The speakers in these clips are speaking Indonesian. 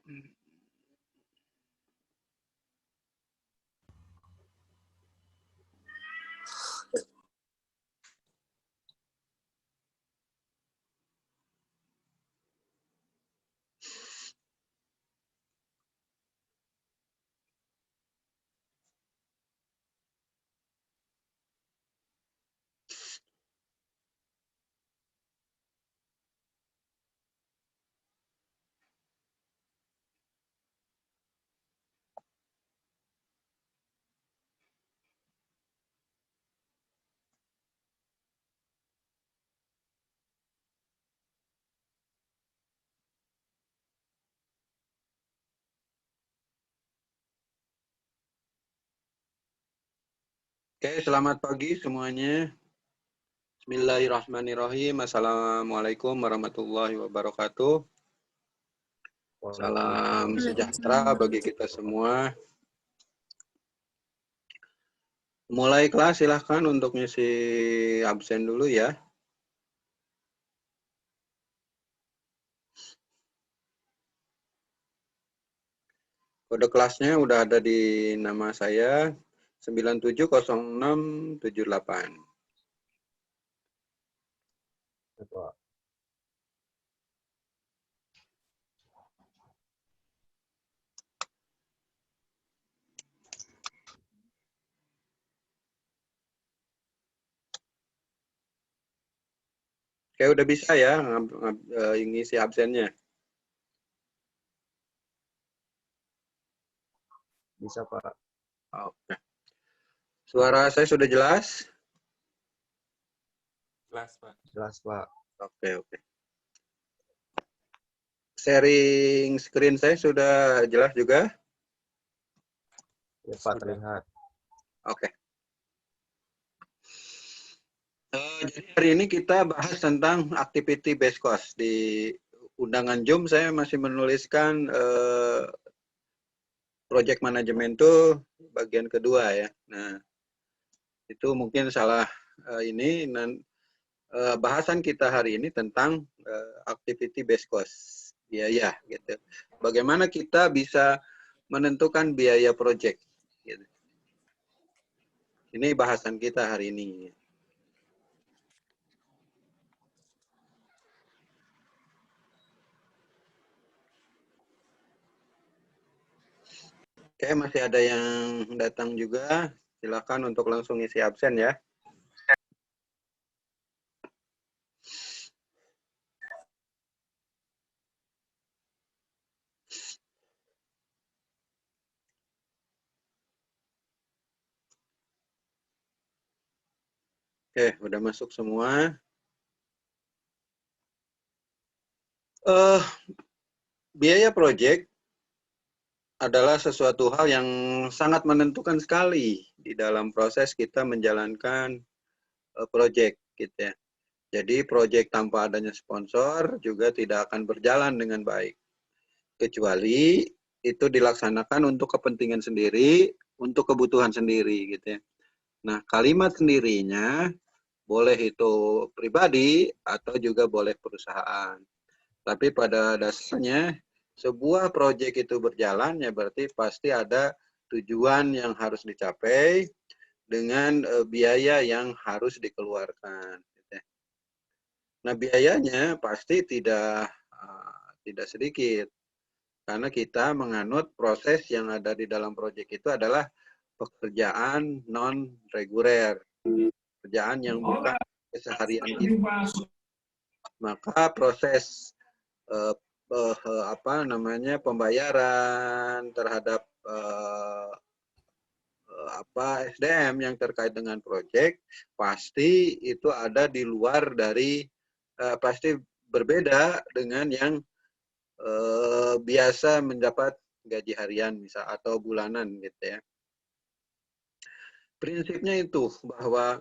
Oke, selamat pagi semuanya. Bismillahirrahmanirrahim. Assalamualaikum warahmatullahi wabarakatuh. Salam sejahtera bagi kita semua. Mulai kelas, silahkan untuk ngisi absen dulu ya. Kode kelasnya udah ada di nama saya 970678. Oke, udah bisa ya ngisi absennya? Bisa, Pak. Oke. Suara saya sudah jelas? Jelas, Pak. Jelas, Pak. Oke. Sharing screen saya sudah jelas juga? Ya, Pak, terlihat. Oke. Jadi hari ini kita bahas tentang activity based cost. Di undangan Zoom saya masih menuliskan project management itu bagian kedua ya. Nah, itu mungkin salah ini. Dan bahasan kita hari ini tentang activity based cost, biaya gitu. Bagaimana kita bisa menentukan biaya project. Gitu. Ini bahasan kita hari ini. Oke, masih ada yang datang juga. Silakan untuk langsung isi absen ya. Oke, udah masuk semua. Biaya proyek adalah sesuatu hal yang sangat menentukan sekali di dalam proses kita menjalankan proyek gitu ya. Jadi proyek tanpa adanya sponsor juga tidak akan berjalan dengan baik. Kecuali itu dilaksanakan untuk kepentingan sendiri, untuk kebutuhan sendiri gitu ya. Nah, kalimat sendirinya boleh itu pribadi atau juga boleh perusahaan. Tapi pada dasarnya sebuah proyek itu berjalan ya berarti pasti ada tujuan yang harus dicapai dengan biaya yang harus dikeluarkan. Nah, biayanya pasti tidak sedikit karena kita menganut proses yang ada di dalam proyek itu adalah pekerjaan non reguler, pekerjaan yang bukan keseharian kita. Maka proses pembayaran terhadap SDM yang terkait dengan proyek pasti itu ada di luar dari pasti berbeda dengan yang biasa mendapat gaji harian misal atau bulanan gitu ya. Prinsipnya itu bahwa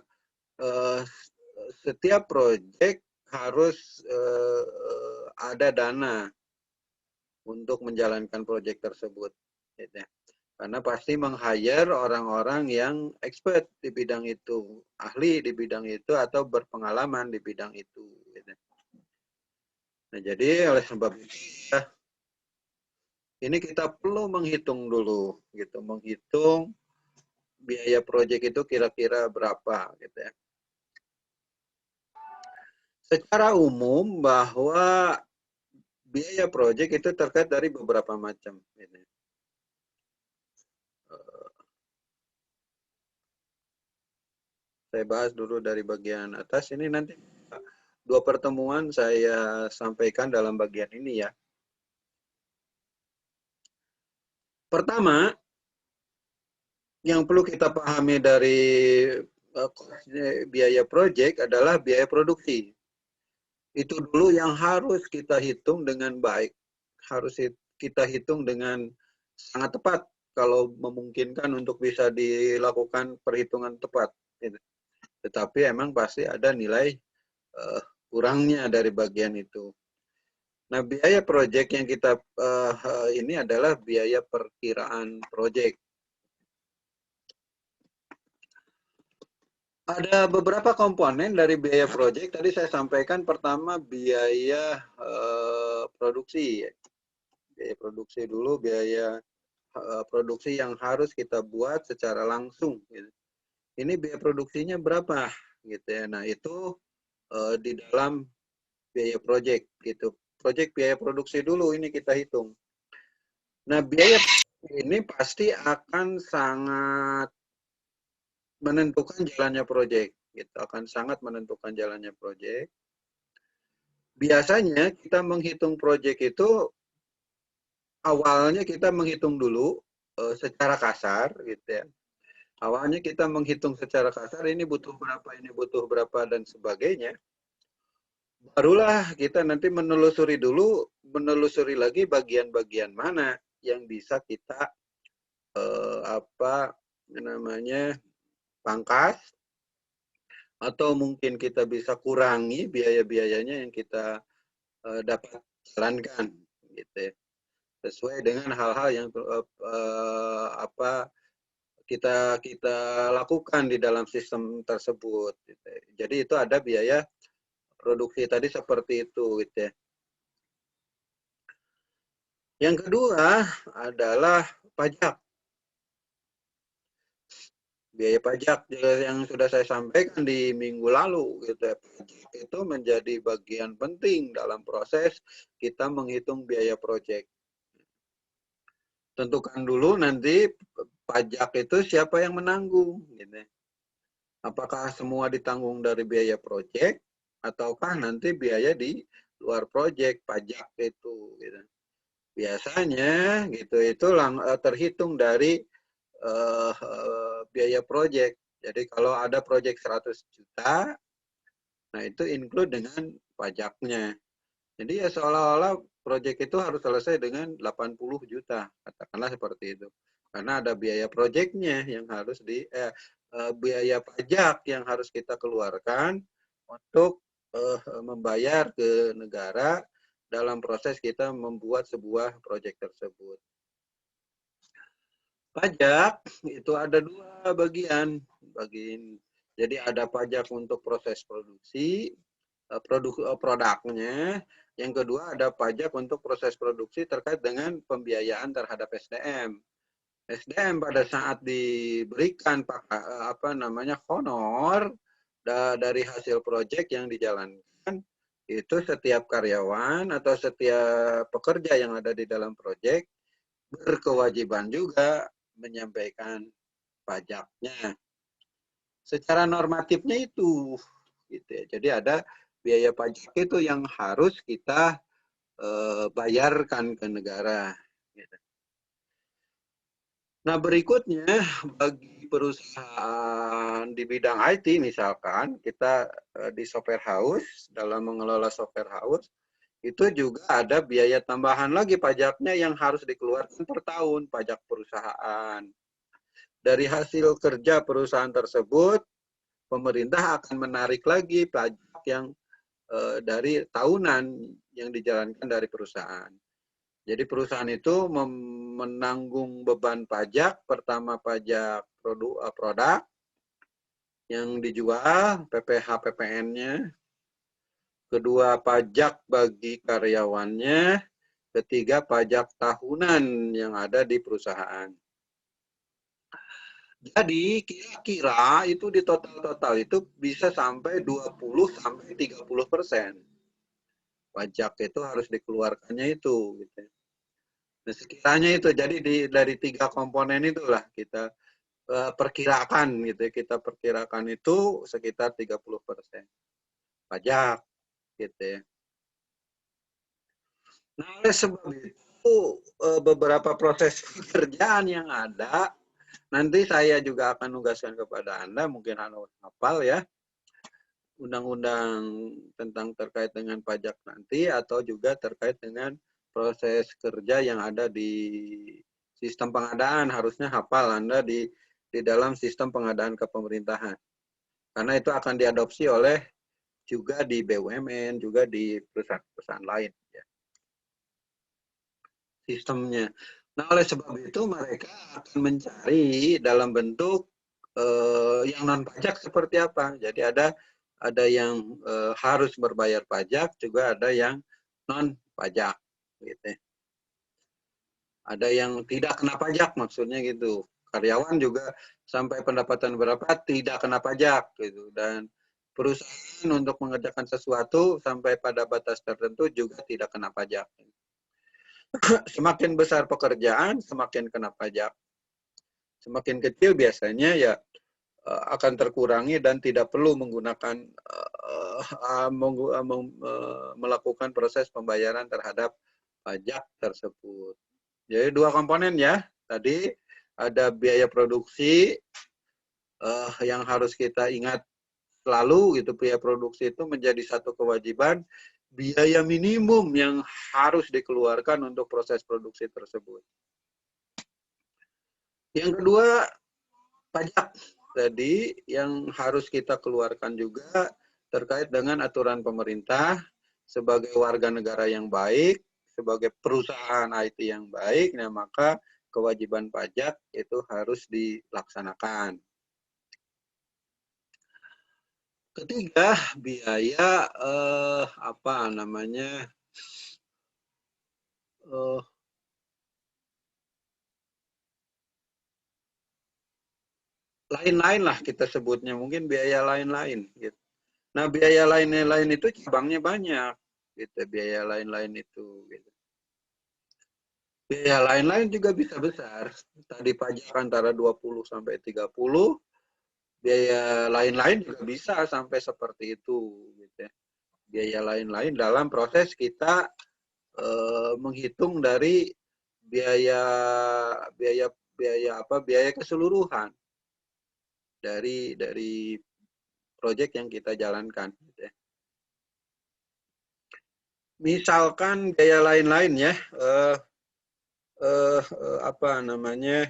setiap proyek harus ada dana untuk menjalankan proyek tersebut. Gitu ya. Karena pasti meng-hire orang-orang yang expert di bidang itu, ahli di bidang itu, atau berpengalaman di bidang itu. Gitu. Nah, jadi oleh sebab itu, ini kita perlu menghitung dulu, gitu, menghitung biaya proyek itu kira-kira berapa, gitu ya. Secara umum bahwa biaya proyek itu terkait dari beberapa macam. Gitu. Saya bahas dulu dari bagian atas. Ini nanti 2 pertemuan saya sampaikan dalam bagian ini ya. Pertama, yang perlu kita pahami dari biaya proyek adalah biaya produksi. Itu dulu yang harus kita hitung dengan baik. Harus kita hitung dengan sangat tepat kalau memungkinkan untuk bisa dilakukan perhitungan tepat. Tetapi emang pasti ada nilai kurangnya dari bagian itu. Nah, biaya proyek yang kita ini adalah biaya perkiraan proyek. Ada beberapa komponen dari biaya proyek. Tadi saya sampaikan pertama biaya produksi. Biaya produksi dulu, biaya produksi yang harus kita buat secara langsung. Gitu. Ini biaya produksinya berapa? Gitu ya. Nah, itu di dalam biaya proyek. Gitu. Proyek biaya produksi dulu ini kita hitung. Nah, biaya ini pasti akan sangat menentukan jalannya proyek. Gitu. Akan sangat menentukan jalannya proyek. Biasanya kita menghitung proyek itu awalnya kita menghitung dulu secara kasar, gitu ya. Awalnya kita menghitung secara kasar ini butuh berapa dan sebagainya. Barulah kita nanti menelusuri dulu, menelusuri lagi bagian-bagian mana yang bisa kita apa namanya pangkas atau mungkin kita bisa kurangi biaya-biayanya yang kita dapat jalankan, gitu ya. Sesuai dengan hal-hal yang apa kita lakukan di dalam sistem tersebut. Gitu. Jadi itu ada biaya produksi tadi seperti itu. Gitu ya. Yang kedua adalah pajak. Biaya pajak yang sudah saya sampaikan di minggu lalu. Gitu ya. Pajak itu menjadi bagian penting dalam proses kita menghitung biaya proyek. Tentukan dulu nanti pajak itu siapa yang menanggung. Gitu. Apakah semua ditanggung dari biaya proyek ataukah nanti biaya di luar proyek pajak itu. Gitu. Biasanya gitu itu terhitung dari biaya proyek. Jadi kalau ada proyek 100 juta, nah itu include dengan pajaknya. Jadi ya seolah-olah proyek itu harus selesai dengan 80 juta, katakanlah seperti itu. Karena ada biaya proyeknya yang harus biaya pajak yang harus kita keluarkan untuk membayar ke negara dalam proses kita membuat sebuah proyek tersebut. Pajak itu ada 2 bagian. Jadi ada pajak untuk proses produksi, produknya. Yang kedua ada pajak untuk proses produksi terkait dengan pembiayaan terhadap SDM. SDM pada saat diberikan honor dari hasil proyek yang dijalankan, itu setiap karyawan atau setiap pekerja yang ada di dalam proyek berkewajiban juga menyampaikan pajaknya. Secara normatifnya itu, gitu ya. Jadi ada biaya pajak itu yang harus kita bayarkan ke negara. Gitu. Nah berikutnya bagi perusahaan di bidang IT misalkan kita di software house dalam mengelola software house itu juga ada biaya tambahan lagi pajaknya yang harus dikeluarkan per tahun pajak perusahaan. Dari hasil kerja perusahaan tersebut pemerintah akan menarik lagi pajak yang dari tahunan yang dijalankan dari perusahaan. Jadi perusahaan itu menanggung beban pajak, pertama pajak produk yang dijual, PPh PPN-nya, kedua pajak bagi karyawannya, Ketiga, pajak tahunan yang ada di perusahaan. Jadi kira-kira itu di total-total itu bisa sampai 20-30% pajak itu harus dikeluarkannya itu. Gitu. Nah, sekiranya itu jadi dari 3 komponen itulah kita perkirakan gitu ya, kita perkirakan itu sekitar 30% pajak gitu ya. Nah, oleh sebab itu beberapa proses pekerjaan yang ada nanti saya juga akan nugaskan kepada Anda, mungkin Anda hafal ya, undang-undang tentang terkait dengan pajak nanti atau juga terkait dengan proses kerja yang ada di sistem pengadaan, harusnya hafal Anda di dalam sistem pengadaan kepemerintahan. Karena itu akan diadopsi oleh juga di BUMN, juga di perusahaan-perusahaan lain ya, sistemnya. Nah, oleh sebab itu mereka akan mencari dalam bentuk yang non pajak seperti apa. Jadi ada yang harus berbayar pajak, juga ada yang non pajak gitu. Ada yang tidak kena pajak maksudnya gitu. Karyawan juga sampai pendapatan berapa tidak kena pajak gitu, dan perusahaan untuk mengerjakan sesuatu sampai pada batas tertentu juga tidak kena pajak. Semakin besar pekerjaan semakin kena pajak. Semakin kecil biasanya ya akan terkurangi dan tidak perlu menggunakan melakukan proses pembayaran terhadap pajak tersebut. Jadi 2 komponen ya. Tadi ada biaya produksi yang harus kita ingat selalu gitu, biaya produksi itu menjadi satu kewajiban, biaya minimum yang harus dikeluarkan untuk proses produksi tersebut. Yang kedua, pajak tadi yang harus kita keluarkan juga terkait dengan aturan pemerintah sebagai warga negara yang baik, sebagai perusahaan IT yang baik, nah maka kewajiban pajak itu harus dilaksanakan. Ketiga, biaya apa namanya lain-lain lah kita sebutnya, mungkin biaya lain-lain gitu. Nah, biaya lain-lain itu cabangnya banyak gitu, biaya lain-lain itu gitu. Biaya lain-lain juga bisa besar. Tadi pajak antara 20 sampai 30, biaya lain-lain juga bisa sampai seperti itu gitu ya. Biaya lain-lain dalam proses kita menghitung dari biaya biaya biaya keseluruhan dari proyek yang kita jalankan gitu ya. Misalkan biaya lain-lain ya, apa namanya,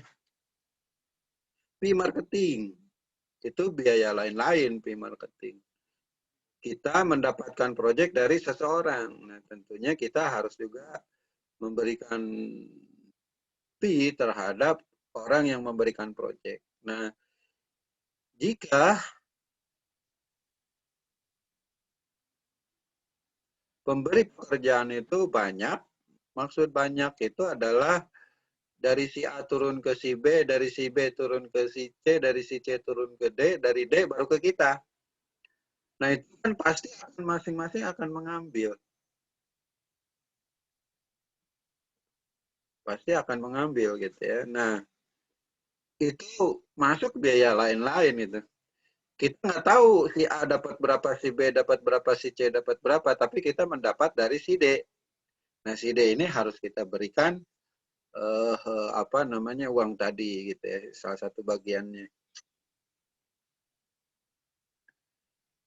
fee marketing itu biaya lain-lain, fee marketing. Kita mendapatkan proyek dari seseorang, nah tentunya kita harus juga memberikan fee terhadap orang yang memberikan proyek. Nah, jika pemberi pekerjaan itu banyak, maksud banyak itu adalah dari si A turun ke si B, dari si B turun ke si C, dari si C turun ke D, dari D baru ke kita. Nah, itu kan pasti akan masing-masing akan mengambil. Pasti akan mengambil gitu ya. Nah, itu masuk biaya lain-lain itu. Kita nggak tahu si A dapat berapa, si B dapat berapa, si C dapat berapa, tapi kita mendapat dari si D. Nah, si D ini harus kita berikan apa namanya uang tadi gitu ya, salah satu bagiannya.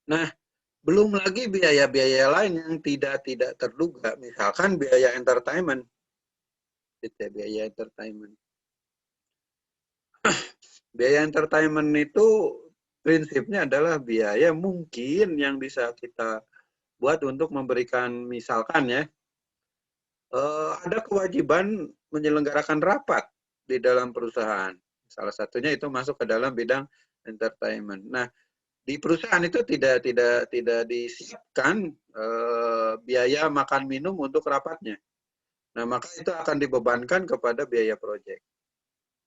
Nah, belum lagi biaya-biaya lain yang tidak terduga, misalkan biaya entertainment, gitu ya, biaya entertainment. Biaya entertainment itu prinsipnya adalah biaya mungkin yang bisa kita buat untuk memberikan, misalkan ya, ada kewajiban menyelenggarakan rapat di dalam perusahaan. Salah satunya itu masuk ke dalam bidang entertainment. Nah, di perusahaan itu tidak disiapkan biaya makan minum untuk rapatnya. Nah, maka itu akan dibebankan kepada biaya proyek.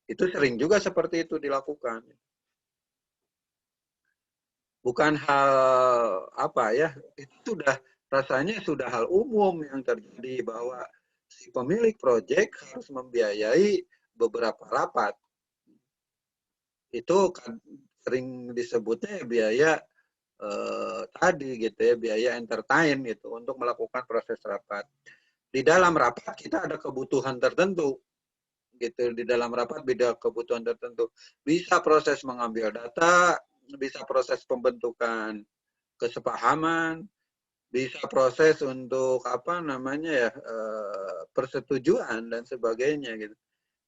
Itu sering juga seperti itu dilakukan. Bukan hal apa ya, itu sudah rasanya sudah hal umum yang terjadi bahwa si pemilik proyek harus membiayai beberapa rapat. Itu kan sering disebutnya biaya tadi gitu ya, biaya entertain gitu untuk melakukan proses rapat. Di dalam rapat kita ada kebutuhan tertentu gitu, di dalam rapat beda kebutuhan tertentu. Bisa proses mengambil data, bisa proses pembentukan kesepahaman, bisa proses untuk apa namanya ya, persetujuan dan sebagainya gitu.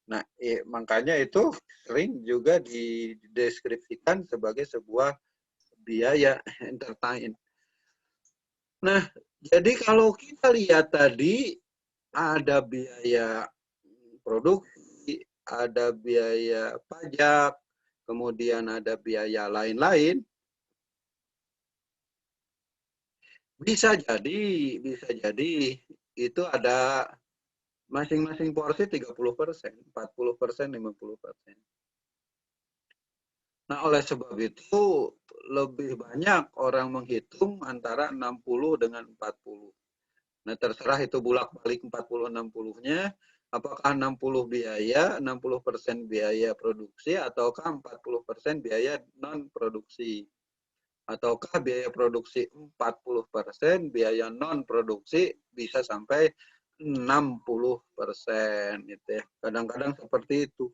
Nah, makanya itu sering juga dideskripsikan sebagai sebuah biaya entertain. Nah, jadi kalau kita lihat tadi ada biaya produksi, ada biaya pajak, kemudian ada biaya lain-lain, bisa jadi itu ada masing-masing porsi 30%, 40%, 50%. Nah, oleh sebab itu lebih banyak orang menghitung antara 60 dengan 40. Nah, terserah itu bulak-balik 40 60-nya, apakah 60 biaya, 60% biaya produksi ataukah 40% biaya non produksi. Ataukah biaya produksi 40%, biaya non produksi bisa sampai 60% gitu ya. Kadang-kadang seperti itu.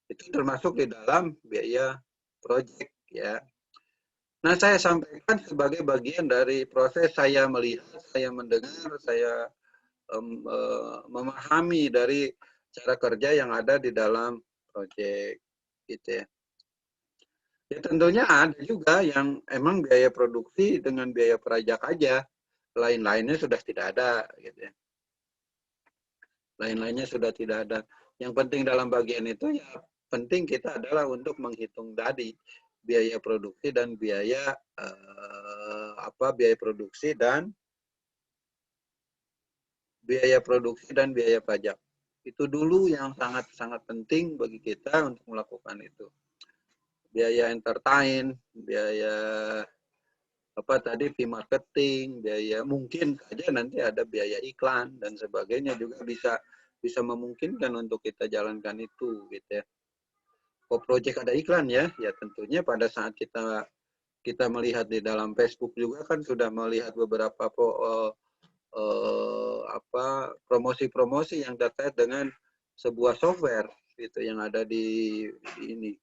Itu termasuk di dalam biaya proyek ya. Nah, saya sampaikan sebagai bagian dari proses saya melihat, saya mendengar, saya memahami dari cara kerja yang ada di dalam proyek gitu ya. Ya tentunya ada juga yang emang biaya produksi dengan biaya pajak aja, lain-lainnya sudah tidak ada gitu ya. Lain-lainnya sudah tidak ada. Yang penting dalam bagian itu ya penting kita adalah untuk menghitung tadi biaya produksi dan biaya biaya produksi dan biaya pajak. Itu dulu yang sangat-sangat penting bagi kita untuk melakukan itu. Biaya entertain, biaya apa tadi fee marketing, biaya mungkin saja nanti ada biaya iklan dan sebagainya juga bisa memungkinkan untuk kita jalankan itu gitu ya. Oh, project ada iklan ya, ya tentunya pada saat kita melihat di dalam Facebook juga kan sudah melihat beberapa promosi-promosi yang terkait dengan sebuah software gitu yang ada di ini.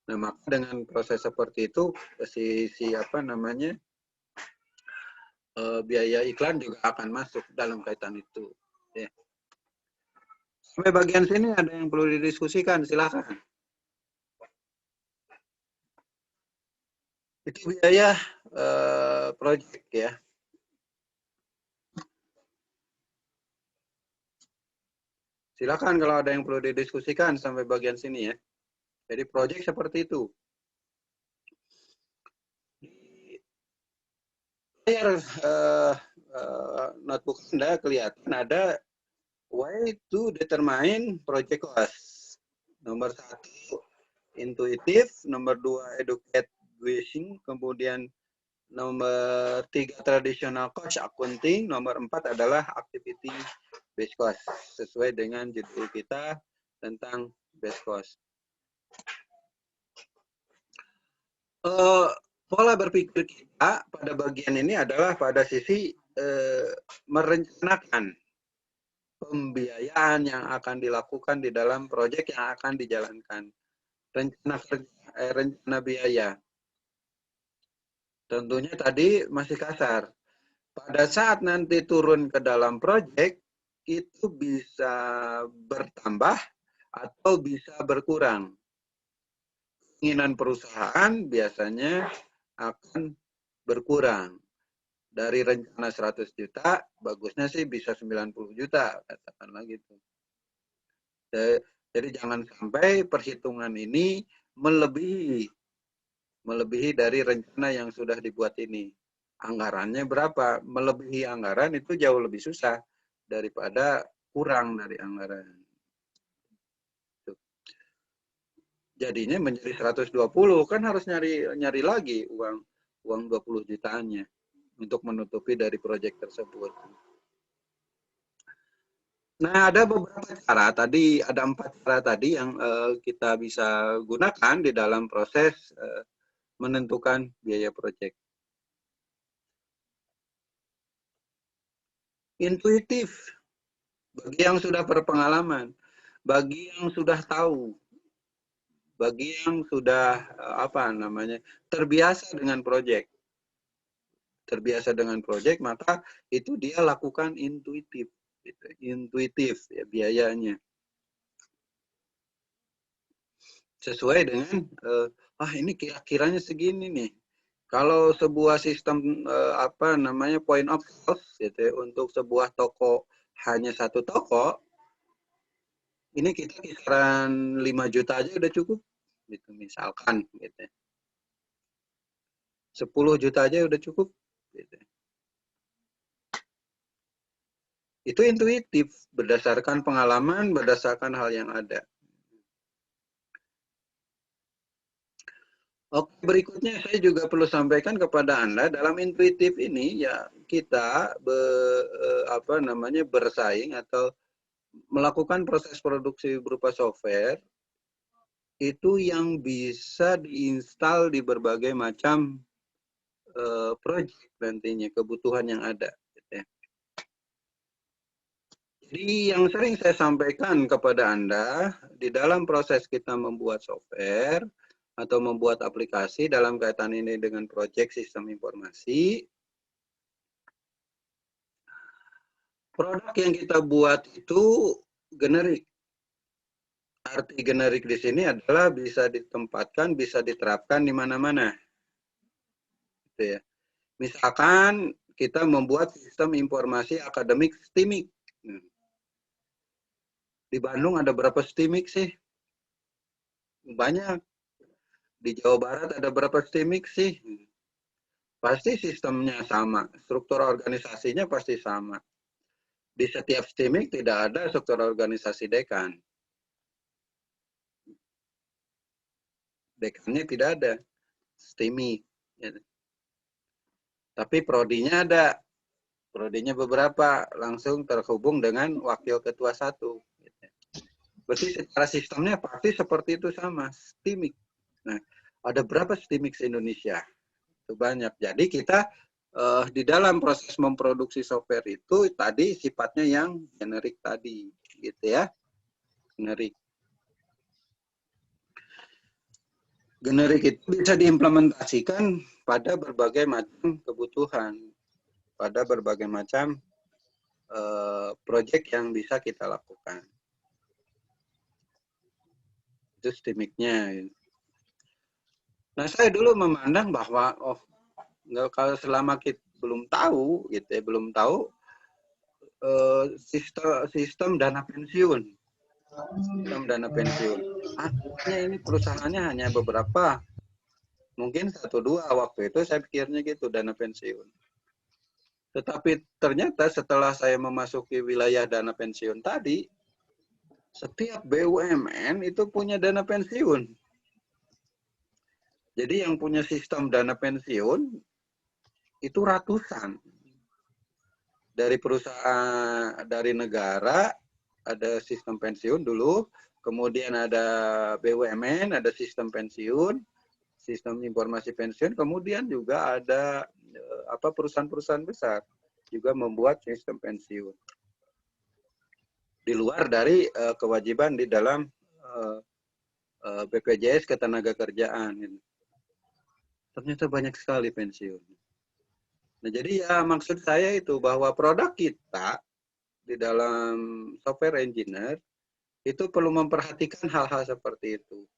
Nah, maka dengan proses seperti itu si apa namanya biaya iklan juga akan masuk dalam kaitan itu. Ya. Sampai bagian sini ada yang perlu didiskusikan, silakan. Itu biaya proyek ya. Silakan kalau ada yang perlu didiskusikan sampai bagian sini ya. Jadi proyek seperti itu. Di layar notebook Anda kelihatan ada way to determine project cost. Nomor 1, intuitif. Nomor 2, educate wishing. Kemudian nomor 3, traditional cost accounting. Nomor 4 adalah activity based cost. Sesuai dengan judul kita tentang based cost. Pola berpikir kita pada bagian ini adalah pada sisi merencanakan pembiayaan yang akan dilakukan di dalam proyek yang akan dijalankan. Rencana biaya. Tentunya tadi masih kasar. Pada saat nanti turun ke dalam proyek, itu bisa bertambah atau bisa berkurang. Keinginan perusahaan biasanya akan berkurang. Dari rencana 100 juta, bagusnya sih bisa 90 juta, katakanlah gitu. Jadi jangan sampai perhitungan ini melebihi dari rencana yang sudah dibuat ini. Anggarannya berapa? Melebihi anggaran itu jauh lebih susah daripada kurang dari anggaran. Jadinya menjadi 120, kan harus nyari lagi uang 20 jutaannya untuk menutupi dari proyek tersebut. Nah, ada beberapa cara tadi, ada 4 cara tadi yang kita bisa gunakan di dalam proses menentukan biaya proyek. Intuitif, bagi yang sudah berpengalaman, bagi yang sudah tahu, bagi yang sudah terbiasa dengan proyek. Terbiasa dengan proyek, maka itu dia lakukan intuitif, gitu. Intuitif ya biayanya. Sesuai dengan ini kira-kiranya segini nih. Kalau sebuah sistem point of sales gitu ya, untuk sebuah toko hanya 1 toko, ini kita kisaran 5 juta aja udah cukup, gitu misalkan, gitu. 10 juta aja udah cukup, gitu. Itu intuitif, berdasarkan pengalaman, berdasarkan hal yang ada. Oke, berikutnya saya juga perlu sampaikan kepada Anda, dalam intuitif ini ya kita bersaing atau melakukan proses produksi berupa software itu yang bisa diinstal di berbagai macam proyek nantinya, kebutuhan yang ada. Gitu ya. Jadi yang sering saya sampaikan kepada Anda, di dalam proses kita membuat software, atau membuat aplikasi dalam kaitan ini dengan proyek sistem informasi, produk yang kita buat itu generik. Arti generik di sini adalah bisa ditempatkan, bisa diterapkan di mana-mana. Gitu ya. Misalkan kita membuat sistem informasi akademik STIMIK. Di Bandung ada berapa STIMIK sih? Banyak. Di Jawa Barat ada berapa STIMIK sih? Pasti sistemnya sama, struktur organisasinya pasti sama. Di setiap STIMIK tidak ada struktur organisasi dekan. Dekannya tidak ada, STIMIK. Tapi prodinya ada. Prodinya beberapa, langsung terhubung dengan wakil ketua 1. Berarti secara sistemnya pasti seperti itu sama, STIMIK. Nah, ada berapa STIMIK se-Indonesia? Itu banyak. Jadi kita di dalam proses memproduksi software itu tadi sifatnya yang generik tadi, gitu ya. Generik. Generik itu bisa diimplementasikan pada berbagai macam kebutuhan, pada berbagai macam proyek yang bisa kita lakukan. Itu STIMIK-nya. Nah, saya dulu memandang bahwa kalau selama kita belum tahu gitu ya, belum tahu sistem dana pensiun. Sistem dana pensiun. Artinya ini perusahaannya hanya beberapa. Mungkin 1-2 waktu itu saya pikirnya gitu, dana pensiun. Tetapi ternyata setelah saya memasuki wilayah dana pensiun tadi, setiap BUMN itu punya dana pensiun. Jadi yang punya sistem dana pensiun itu ratusan. Dari perusahaan, dari negara, ada sistem pensiun dulu, kemudian ada BUMN, ada sistem pensiun, sistem informasi pensiun, kemudian juga ada perusahaan-perusahaan besar juga membuat sistem pensiun. Di luar dari kewajiban di dalam BPJS Ketenagakerjaan. Ternyata banyak sekali pensiun. Nah, jadi ya maksud saya itu bahwa produk kita di dalam software engineer itu perlu memperhatikan hal-hal seperti itu.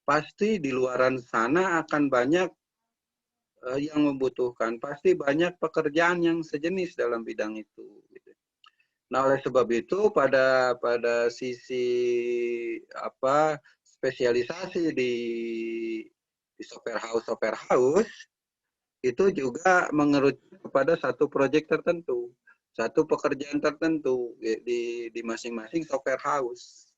Pasti di luaran sana akan banyak yang membutuhkan. Pasti banyak pekerjaan yang sejenis dalam bidang itu. Nah, oleh sebab itu pada sisi spesialisasi di software house itu juga mengerucut kepada satu proyek tertentu. satu pekerjaan tertentu di masing-masing software house.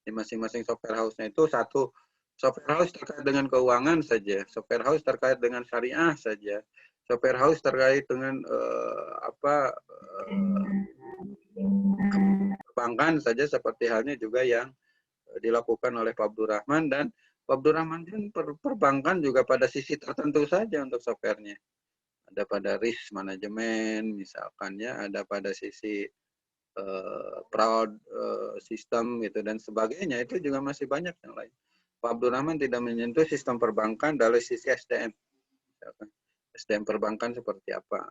Di masing-masing software house-nya itu satu software house terkait dengan keuangan saja, software house terkait dengan syariah saja, software house terkait dengan perbankan saja, seperti halnya juga yang dilakukan oleh Pak Abdurrahman, dan Pak Abdurrahman kan perbankan juga pada sisi tertentu saja untuk softwarenya. Ada pada risk management misalkan ya, ada pada sisi fraud sistem gitu dan sebagainya, itu juga masih banyak yang lain. Pak Abdurrahman tidak menyentuh sistem perbankan dari sisi SDM. Misalkan, SDM perbankan seperti apa.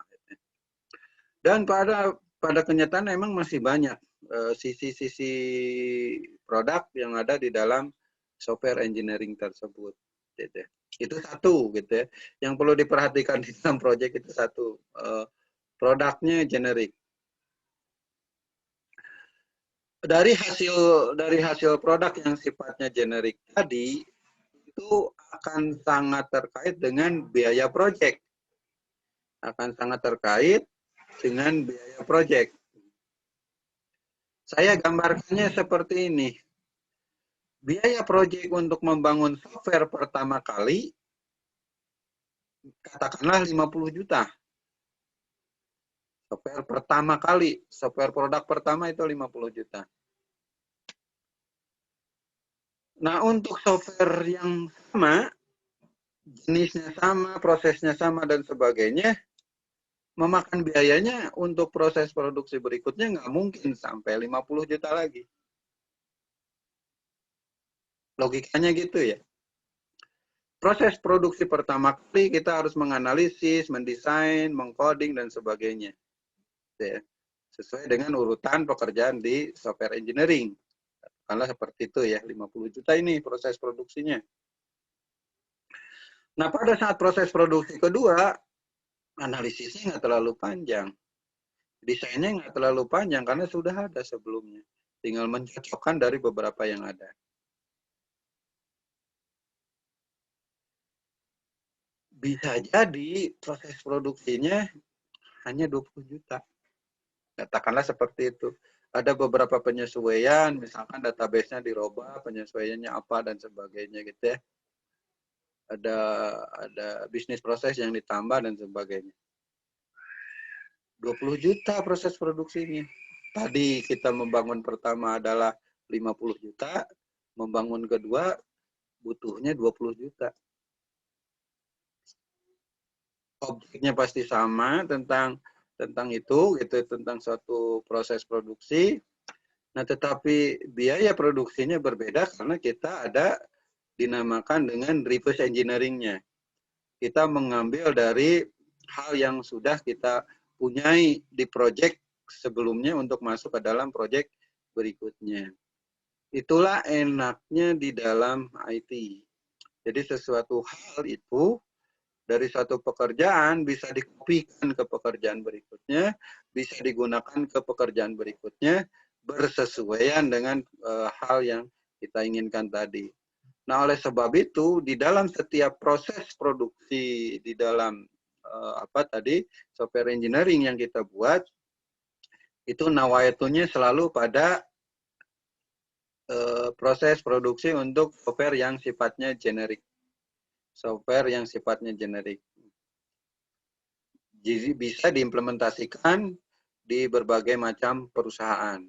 Dan pada kenyataan memang masih banyak sisi-sisi produk yang ada di dalam software engineering tersebut. Gitu. Itu satu gitu ya. Yang perlu diperhatikan di dalam proyek itu satu, produknya generik. Dari hasil produk yang sifatnya generik tadi itu akan sangat terkait dengan biaya proyek. Akan sangat terkait dengan biaya proyek. Saya gambarkannya seperti ini. Biaya proyek untuk membangun software pertama kali, katakanlah 50 juta. Software pertama kali, software produk pertama itu 50 juta. Nah, untuk software yang sama, jenisnya sama, prosesnya sama, dan sebagainya, memakan biayanya untuk proses produksi berikutnya nggak mungkin sampai 50 juta lagi. Logikanya gitu ya. Proses produksi pertama kali kita harus menganalisis, mendesain, mengcoding, dan sebagainya. Ya. Sesuai dengan urutan pekerjaan di software engineering. Karena seperti itu ya, 50 juta ini proses produksinya. Nah, pada saat proses produksi kedua, analisisnya nggak terlalu panjang. Desainnya nggak terlalu panjang karena sudah ada sebelumnya. Tinggal mencocokkan dari beberapa yang ada. Bisa jadi proses produksinya hanya 20 juta. Katakanlah seperti itu. Ada beberapa penyesuaian, misalkan database-nya dirubah, penyesuaiannya apa, dan sebagainya gitu ya. Ada bisnis proses yang ditambah, dan sebagainya. 20 juta proses produksinya. Tadi kita membangun pertama adalah 50 juta, membangun kedua butuhnya 20 juta. Objeknya pasti sama tentang itu gitu, tentang suatu proses produksi. Nah, tetapi biaya produksinya berbeda karena kita ada dinamakan dengan reverse engineering-nya. Kita mengambil dari hal yang sudah kita punyai di proyek sebelumnya untuk masuk ke dalam proyek berikutnya. Itulah enaknya di dalam IT. Jadi sesuatu hal itu dari satu pekerjaan bisa dikopikan ke pekerjaan berikutnya, bisa digunakan ke pekerjaan berikutnya, bersesuaian dengan hal yang kita inginkan tadi. Nah, oleh sebab itu, di dalam setiap proses produksi, di dalam software engineering yang kita buat, itu nawaitunya selalu pada proses produksi untuk software yang sifatnya generik. Software yang sifatnya generik. Jadi bisa diimplementasikan di berbagai macam perusahaan.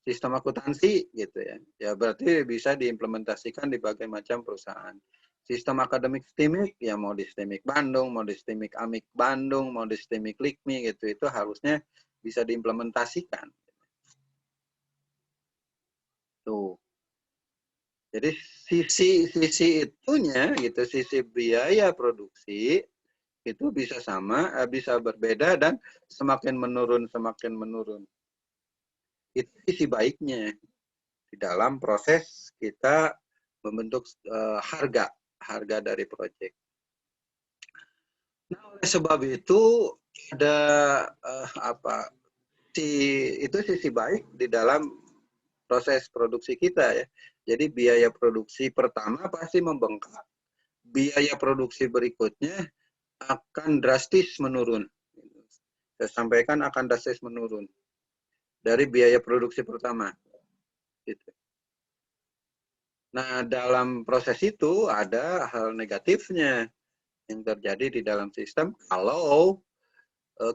Sistem akuntansi gitu ya. Ya berarti bisa diimplementasikan di berbagai macam perusahaan. Sistem akademik STIMIK, ya mau di STIMIK Bandung, mau di STIMIK AMIK Bandung, mau di STIMIK LIKMI gitu, itu harusnya bisa diimplementasikan. Tuh. Jadi sisi itunya gitu, sisi biaya produksi itu bisa sama, bisa berbeda, dan semakin menurun. Itu sisi baiknya di dalam proses kita membentuk harga dari proyek. Nah, oleh sebab itu ada itu sisi baik di dalam proses produksi kita ya. Jadi biaya produksi pertama pasti membengkak, biaya produksi berikutnya akan drastis menurun. saya sampaikan akan drastis menurun dari biaya produksi pertama. Gitu. Nah, dalam proses itu ada hal negatifnya yang terjadi di dalam sistem kalau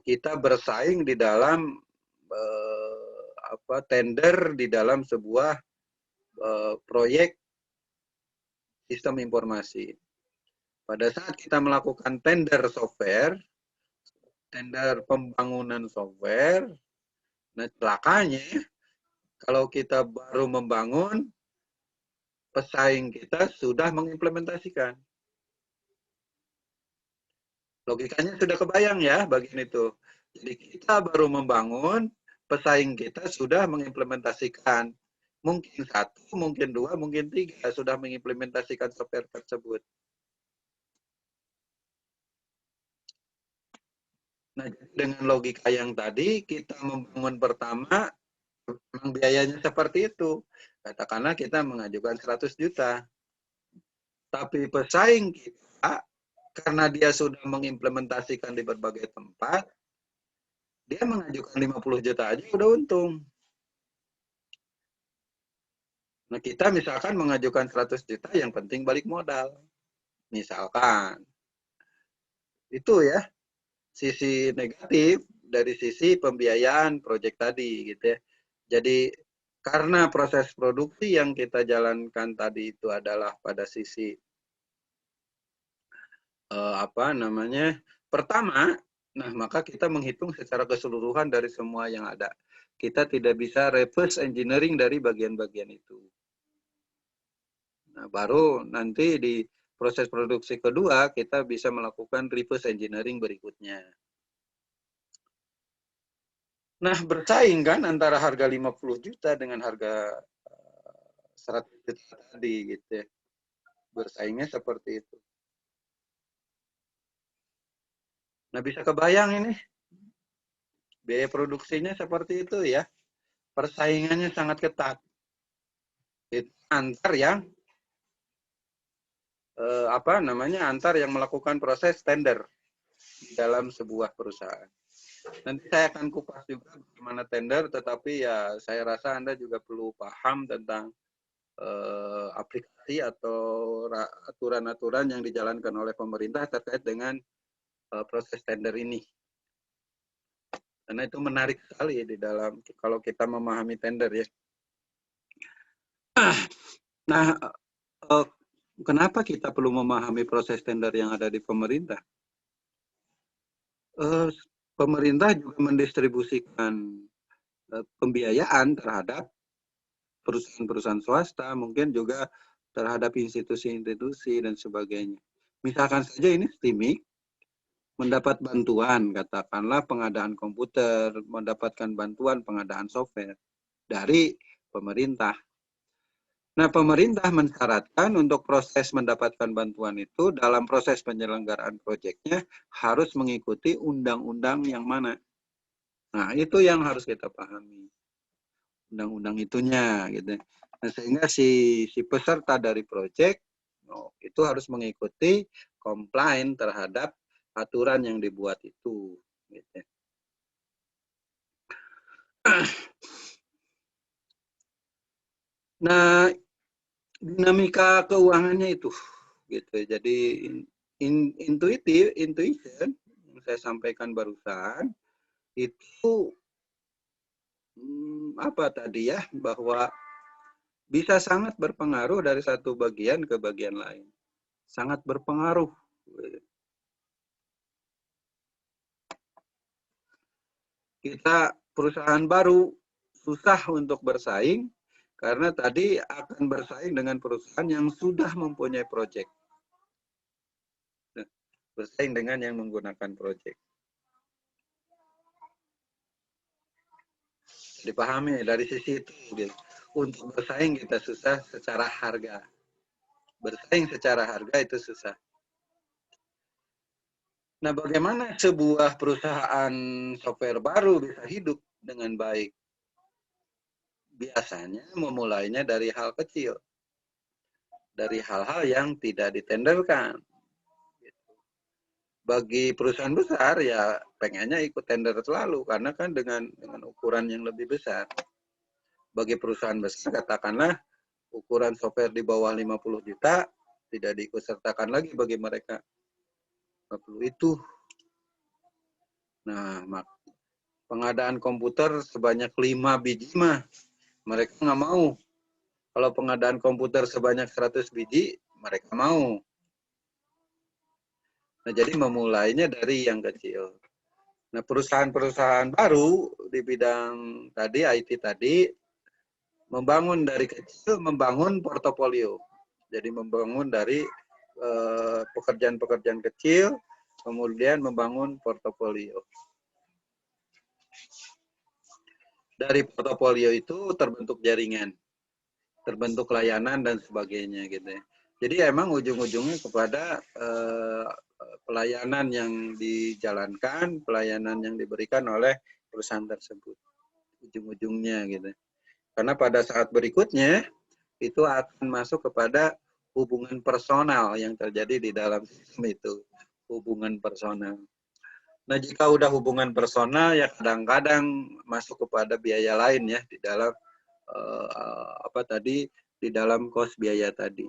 kita bersaing di dalam tender di dalam sebuah proyek sistem informasi. Pada saat kita melakukan tender software, tender pembangunan software, nah celakanya kalau kita baru membangun, pesaing kita sudah mengimplementasikan. Logikanya sudah kebayang ya bagian itu. Jadi kita baru membangun, pesaing kita sudah mengimplementasikan. Mungkin satu, mungkin dua, mungkin tiga sudah mengimplementasikan software tersebut. Nah, dengan logika yang tadi, kita membangun pertama, memang biayanya seperti itu. Katakanlah kita mengajukan 100 juta. Tapi pesaing kita, karena dia sudah mengimplementasikan di berbagai tempat, dia mengajukan 50 juta aja udah untung. Nah, kita misalkan mengajukan 100 juta, yang penting balik modal. Misalkan. Itu ya, sisi negatif dari sisi pembiayaan proyek tadi gitu ya. Jadi karena proses produksi yang kita jalankan tadi itu adalah pada sisi pertama, nah maka kita menghitung secara keseluruhan dari semua yang ada. Kita tidak bisa reverse engineering dari bagian-bagian itu. Nah, baru nanti di proses produksi kedua kita bisa melakukan reverse engineering berikutnya. Nah, bersaing kan antara harga 50 juta dengan harga 100 juta tadi gitu ya. Bersaingnya seperti itu. Nah, bisa kebayang ini biaya produksinya seperti itu ya. Persaingannya sangat ketat. Itu antar yang antar yang melakukan proses tender dalam sebuah perusahaan. Nanti saya akan kupas juga bagaimana tender, tetapi ya saya rasa Anda juga perlu paham tentang aplikasi atau aturan-aturan yang dijalankan oleh pemerintah terkait dengan proses tender ini. Karena itu menarik sekali di dalam kalau kita memahami tender ya. Nah, kenapa kita perlu memahami proses tender yang ada di pemerintah? Pemerintah juga mendistribusikan pembiayaan terhadap perusahaan-perusahaan swasta, mungkin juga terhadap institusi-institusi dan sebagainya. Misalkan saja ini STIMIK mendapat bantuan, katakanlah pengadaan komputer, mendapatkan bantuan pengadaan software dari pemerintah. Nah, pemerintah mensyaratkan untuk proses mendapatkan bantuan itu dalam proses penyelenggaraan proyeknya harus mengikuti undang-undang yang mana. Nah, itu yang harus kita pahami. Undang-undang itunya gitu. Nah, sehingga si peserta dari proyek itu harus mengikuti komplain terhadap aturan yang dibuat itu gitu. Nah, dinamika keuangannya itu gitu. Jadi intuition yang saya sampaikan barusan itu apa tadi ya, bahwa bisa sangat berpengaruh dari satu bagian ke bagian lain. Sangat berpengaruh. Kita perusahaan baru susah untuk bersaing karena tadi akan bersaing dengan perusahaan yang sudah mempunyai proyek. Bersaing dengan yang menggunakan proyek. Dipahami dari sisi itu. Gitu. Untuk bersaing kita susah secara harga. Bersaing secara harga itu susah. Nah, bagaimana sebuah perusahaan software baru bisa hidup dengan baik? Biasanya memulainya dari hal kecil. Dari hal-hal yang tidak ditenderkan. Bagi perusahaan besar ya pengennya ikut tender selalu karena kan dengan ukuran yang lebih besar. Bagi perusahaan besar katakanlah ukuran software di bawah 50 juta tidak diikutsertakan lagi bagi mereka. 50 itu. Nah, pengadaan komputer sebanyak 5 biji mah mereka nggak mau. Kalau pengadaan komputer sebanyak 100 biji mereka mau. Nah, jadi memulainya dari yang kecil. Nah, perusahaan-perusahaan baru di bidang tadi, IT tadi, membangun dari kecil, membangun portofolio. Jadi membangun dari pekerjaan-pekerjaan kecil, kemudian membangun portofolio. Dari portofolio itu terbentuk jaringan, terbentuk layanan dan sebagainya gitu ya. Jadi emang ujung-ujungnya kepada pelayanan yang dijalankan, pelayanan yang diberikan oleh perusahaan tersebut. Ujung-ujungnya gitu. Karena pada saat berikutnya itu akan masuk kepada hubungan personal yang terjadi di dalam sistem itu. Hubungan personal. Nah, jika udah hubungan personal ya kadang-kadang masuk kepada biaya lain ya di dalam di dalam kos biaya tadi.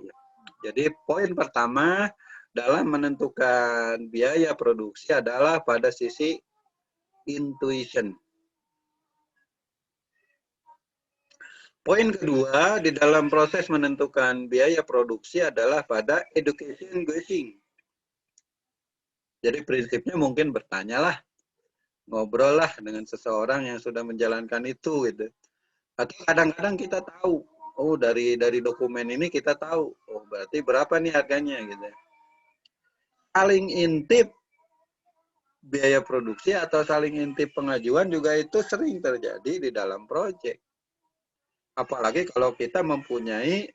Jadi poin pertama dalam menentukan biaya produksi adalah pada sisi intuition. Poin kedua di dalam proses menentukan biaya produksi adalah pada education guessing. Jadi prinsipnya mungkin bertanyalah, ngobrol lah dengan seseorang yang sudah menjalankan itu gitu. Atau kadang-kadang kita tahu, oh dari dokumen ini kita tahu, oh berarti berapa nih harganya gitu. Saling intip biaya produksi atau saling intip pengajuan juga itu sering terjadi di dalam proyek. Apalagi kalau kita mempunyai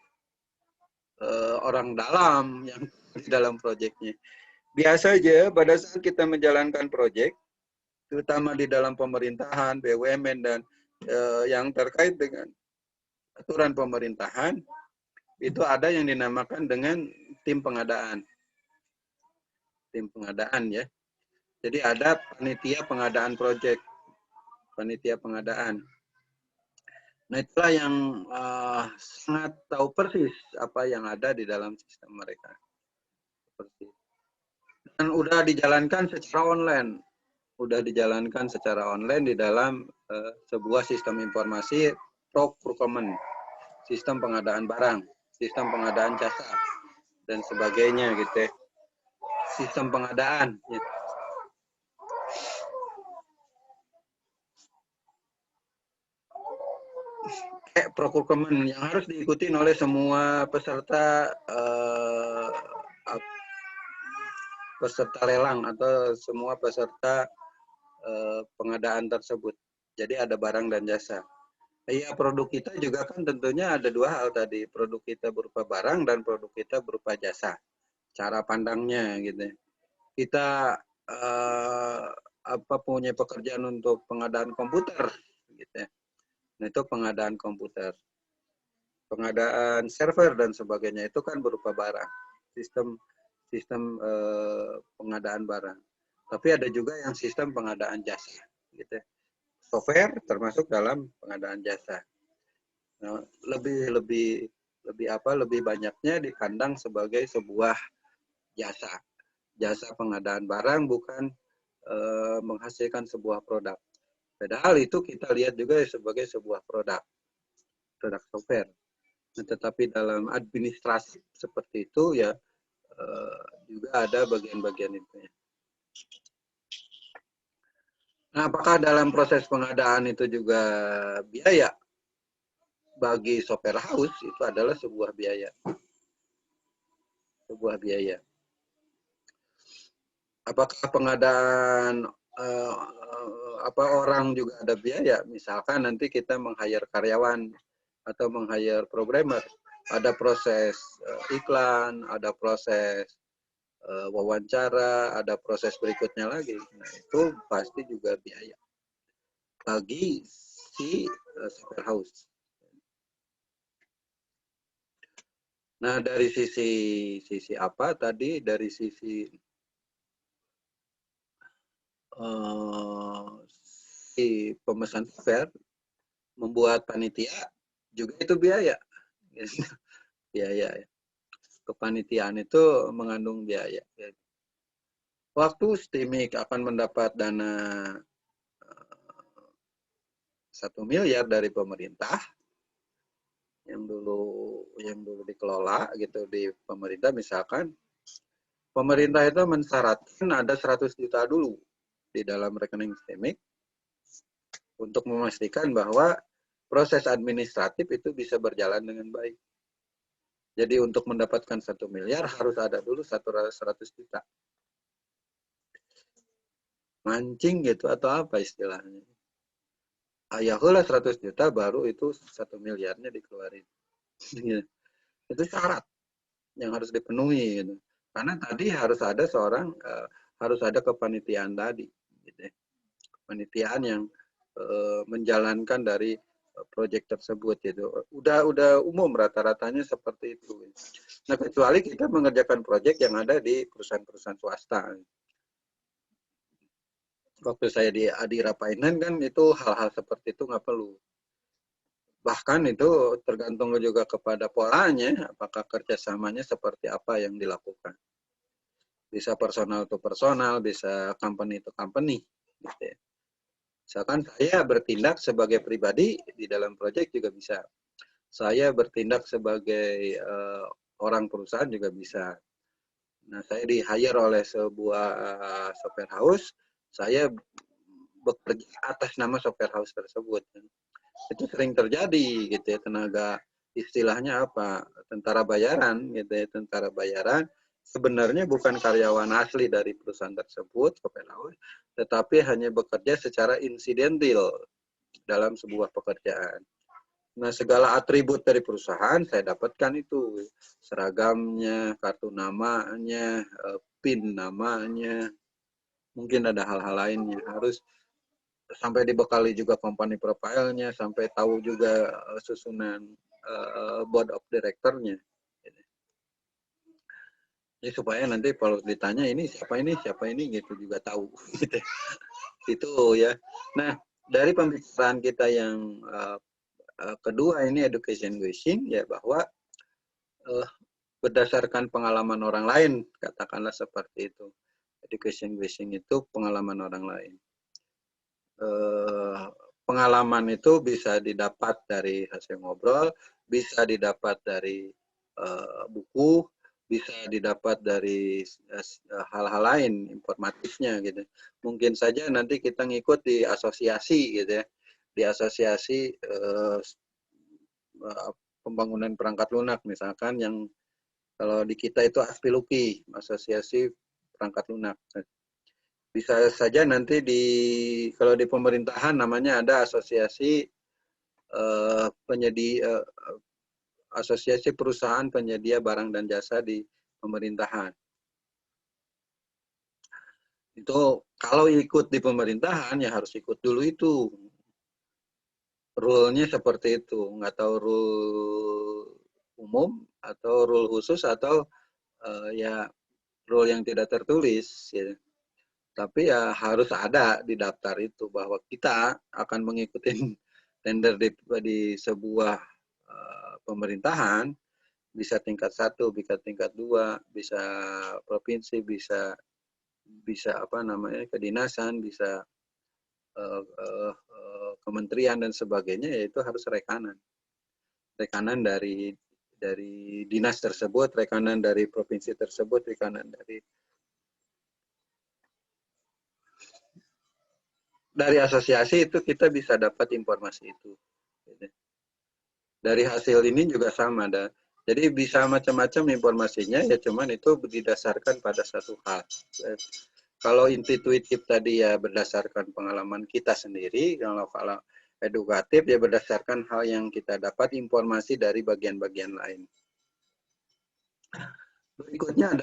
orang dalam yang di dalam proyeknya. Biasa aja pada saat kita menjalankan proyek, terutama di dalam pemerintahan, BUMN, dan yang terkait dengan aturan pemerintahan, itu ada yang dinamakan dengan tim pengadaan. Tim pengadaan ya. Jadi ada panitia pengadaan proyek. Panitia pengadaan. Nah itulah yang sangat tahu persis apa yang ada di dalam sistem mereka. Persis. Dan udah dijalankan secara online. Udah dijalankan secara online di dalam sebuah sistem informasi procurement, sistem pengadaan barang, sistem pengadaan jasa, dan sebagainya gitu ya. Sistem pengadaan. Ya. Kayak procurement yang harus diikuti oleh semua peserta peserta lelang atau semua peserta pengadaan tersebut. Jadi ada barang dan jasa. Iya, produk kita juga kan tentunya ada dua hal tadi. Produk kita berupa barang dan produk kita berupa jasa. Cara pandangnya gitu. Kita punya pekerjaan untuk pengadaan komputer gitu ya. Nah, itu pengadaan komputer. Pengadaan server dan sebagainya itu kan berupa barang. Sistem pengadaan barang. Tapi ada juga yang sistem pengadaan jasa gitu. Software termasuk dalam pengadaan jasa. Nah, lebih banyaknya dipandang sebagai sebuah jasa. Jasa pengadaan barang bukan menghasilkan sebuah produk. Padahal itu kita lihat juga sebagai sebuah produk software. Nah, tetapi dalam administrasi seperti itu ya juga ada bagian-bagian itu. Nah, apakah dalam proses pengadaan itu juga biaya? Bagi software house itu adalah sebuah biaya. Sebuah biaya. Apakah pengadaan orang juga ada biaya? Misalkan nanti kita meng-hire karyawan atau meng-hire programmer, ada proses iklan, ada proses wawancara, ada proses berikutnya lagi. Nah, itu pasti juga biaya bagi si software house. Nah, dari sisi apa tadi? Dari sisi si pemesan software membuat panitia juga itu biaya. Biaya ya. Kepanitiaan itu mengandung biaya. Waktu STIMIK akan mendapat dana 1 miliar dari pemerintah yang dulu dikelola gitu di pemerintah, misalkan pemerintah itu mensyaratkan ada 100 juta dulu di dalam rekening STIMIK untuk memastikan bahwa proses administratif itu bisa berjalan dengan baik. Jadi untuk mendapatkan 1 miliar harus ada dulu 100 juta. Mancing gitu atau apa istilahnya. Ayahulah 100 juta baru itu 1 miliarnya dikeluarin. Itu syarat yang harus dipenuhi. Gitu. Karena tadi harus ada kepanitiaan tadi. Gitu. Kepanitiaan yang menjalankan dari proyek tersebut itu udah umum rata-ratanya seperti itu. Nah, kecuali kita mengerjakan proyek yang ada di perusahaan-perusahaan swasta. Waktu saya di Adira Finance kan itu hal-hal seperti itu nggak perlu. Bahkan itu tergantung juga kepada polanya, apakah kerjasamanya seperti apa yang dilakukan. Bisa personal to personal, bisa company to company. Gitu ya. Misalkan saya bertindak sebagai pribadi di dalam proyek juga bisa. Saya bertindak sebagai orang perusahaan juga bisa. Nah, saya di-hire oleh sebuah software house, saya bekerja atas nama software house tersebut. Itu sering terjadi gitu ya, tenaga istilahnya apa? Tentara bayaran gitu ya, tentara bayaran sebenarnya bukan karyawan asli dari perusahaan tersebut, software house, tetapi hanya bekerja secara insidental dalam sebuah pekerjaan. Nah, segala atribut dari perusahaan saya dapatkan itu. Seragamnya, kartu namanya, PIN namanya, mungkin ada hal-hal lainnya. Harus sampai dibekali juga company profile-nya, sampai tahu juga susunan board of director-nya. Jadi supaya nanti kalau ditanya ini siapa ini gitu juga tahu. Itu ya. Nah, dari pembicaraan kita yang kedua ini education wishing ya, bahwa berdasarkan pengalaman orang lain, katakanlah seperti itu. Education wishing itu pengalaman orang lain. Pengalaman itu bisa didapat dari hasil ngobrol, bisa didapat dari buku, bisa didapat dari hal-hal lain informatifnya gitu. Mungkin saja nanti kita ngikut di asosiasi gitu ya, di asosiasi pembangunan perangkat lunak misalkan, yang kalau di kita itu Aspiluki, asosiasi perangkat lunak. Bisa saja nanti kalau di pemerintahan namanya ada asosiasi asosiasi perusahaan penyedia barang dan jasa di pemerintahan. Itu kalau ikut di pemerintahan ya harus ikut dulu itu. Rule-nya seperti itu, nggak tahu rule umum atau rule khusus atau ya rule yang tidak tertulis. Ya. Tapi ya harus ada di daftar itu bahwa kita akan mengikuti tender di sebuah pemerintahan, bisa tingkat 1, bisa tingkat 2, bisa provinsi, bisa apa namanya kedinasan, bisa kementerian dan sebagainya, yaitu harus rekanan dari dinas tersebut, rekanan dari provinsi tersebut, rekanan dari asosiasi itu kita bisa dapat informasi itu. Dari hasil ini juga sama, jadi bisa macam-macam informasinya, ya cuman itu didasarkan pada satu hal. Kalau intuitif tadi ya berdasarkan pengalaman kita sendiri, kalau edukatif ya berdasarkan hal yang kita dapat informasi dari bagian-bagian lain. Berikutnya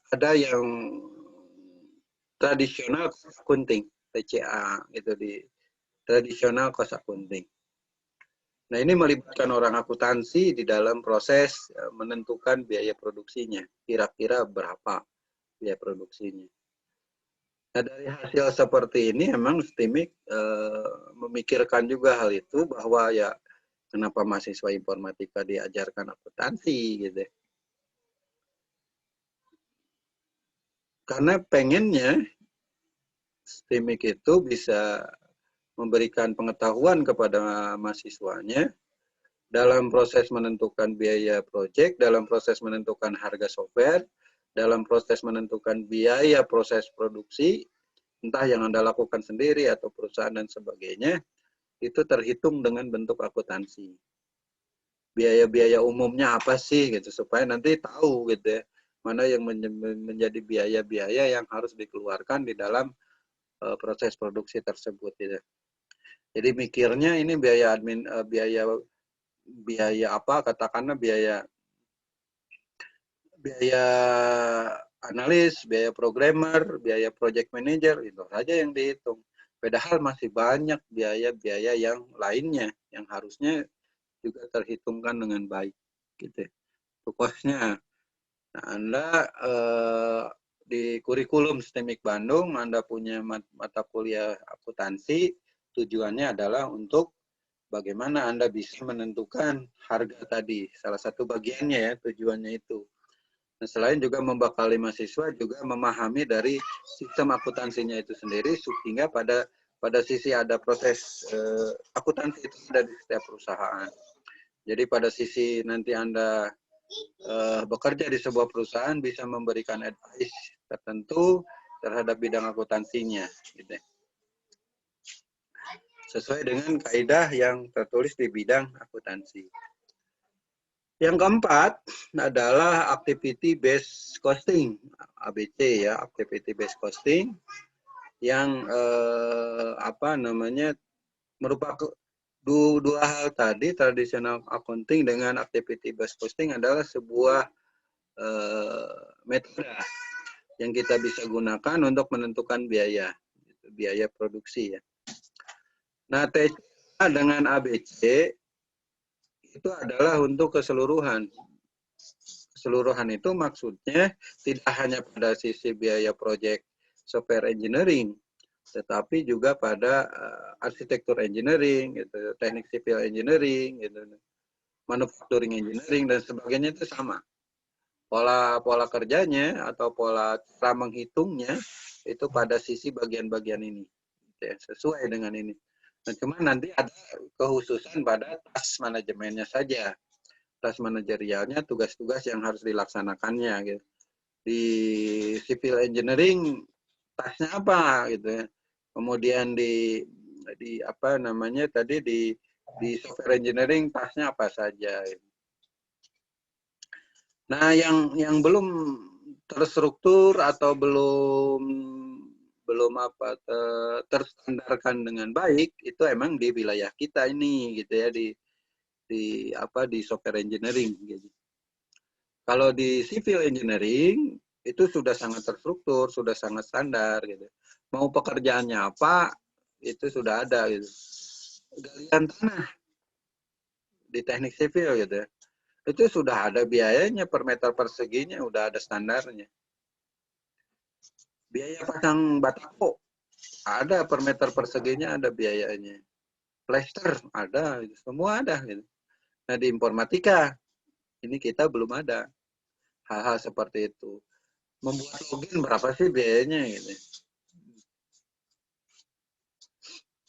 ada yang tradisional kunting, TCA itu di tradisional cost accounting. Nah, ini melibatkan orang akuntansi di dalam proses menentukan biaya produksinya. Kira-kira berapa biaya produksinya. Nah, dari hasil seperti ini emang STIMIK memikirkan juga hal itu bahwa ya kenapa mahasiswa informatika diajarkan akuntansi gitu. Karena pengennya STIMIK itu bisa memberikan pengetahuan kepada mahasiswanya dalam proses menentukan biaya proyek, dalam proses menentukan harga software, dalam proses menentukan biaya proses produksi, entah yang Anda lakukan sendiri atau perusahaan dan sebagainya, itu terhitung dengan bentuk akuntansi. Biaya-biaya umumnya apa sih gitu, supaya nanti tahu gitu ya, mana yang menjadi biaya-biaya yang harus dikeluarkan di dalam proses produksi tersebut gitu. Jadi mikirnya ini biaya admin, biaya apa, katakanlah biaya biaya analis, biaya programmer, biaya project manager, itu saja yang dihitung. Padahal masih banyak biaya-biaya yang lainnya yang harusnya juga terhitungkan dengan baik. Gitu. Pokoknya, nah, Anda di kurikulum STIMIK Bandung, Anda punya mata kuliah akuntansi, tujuannya adalah untuk bagaimana Anda bisa menentukan harga tadi. Salah satu bagiannya ya, tujuannya itu. Nah, selain juga membekali mahasiswa juga memahami dari sistem akuntansinya itu sendiri sehingga pada sisi ada proses akuntansi itu ada di setiap perusahaan. Jadi pada sisi nanti Anda bekerja di sebuah perusahaan bisa memberikan advice tertentu terhadap bidang akuntansinya gitu. Sesuai dengan kaidah yang tertulis di bidang akuntansi. Yang keempat adalah activity based costing, ABC ya, activity based costing yang merupakan dua hal tadi, traditional accounting dengan activity based costing adalah sebuah metode yang kita bisa gunakan untuk menentukan biaya produksi ya. Nah, TCA dengan ABC itu adalah untuk keseluruhan. Keseluruhan itu maksudnya tidak hanya pada sisi biaya proyek software engineering, tetapi juga pada arsitektur engineering, gitu, teknik sipil engineering, gitu, manufacturing engineering dan sebagainya itu sama. Pola kerjanya atau pola cara menghitungnya itu pada sisi bagian-bagian ini, gitu ya, sesuai dengan ini. Nah, cuma nanti ada kekhususan pada task manajemennya saja. Task manajerialnya, tugas-tugas yang harus dilaksanakannya gitu. Di civil engineering tasknya apa gitu ya. Kemudian di apa namanya tadi di software engineering tasknya apa saja. Gitu. Nah, yang belum terstruktur atau belum terstandarkan dengan baik itu emang di wilayah kita ini gitu ya di software engineering gitu. Kalau di civil engineering itu sudah sangat terstruktur, sudah sangat standar gitu. Mau pekerjaannya apa itu sudah ada gitu. Galian tanah di teknik sipil gitu ya. Itu sudah ada biayanya per meter perseginya, udah ada standarnya. Biaya pasang batako ada per meter perseginya ada biayanya. Plester ada, gitu. Semua ada gitu. Nah, di informatika ini kita belum ada hal-hal seperti itu. Membuat login berapa sih biayanya gitu.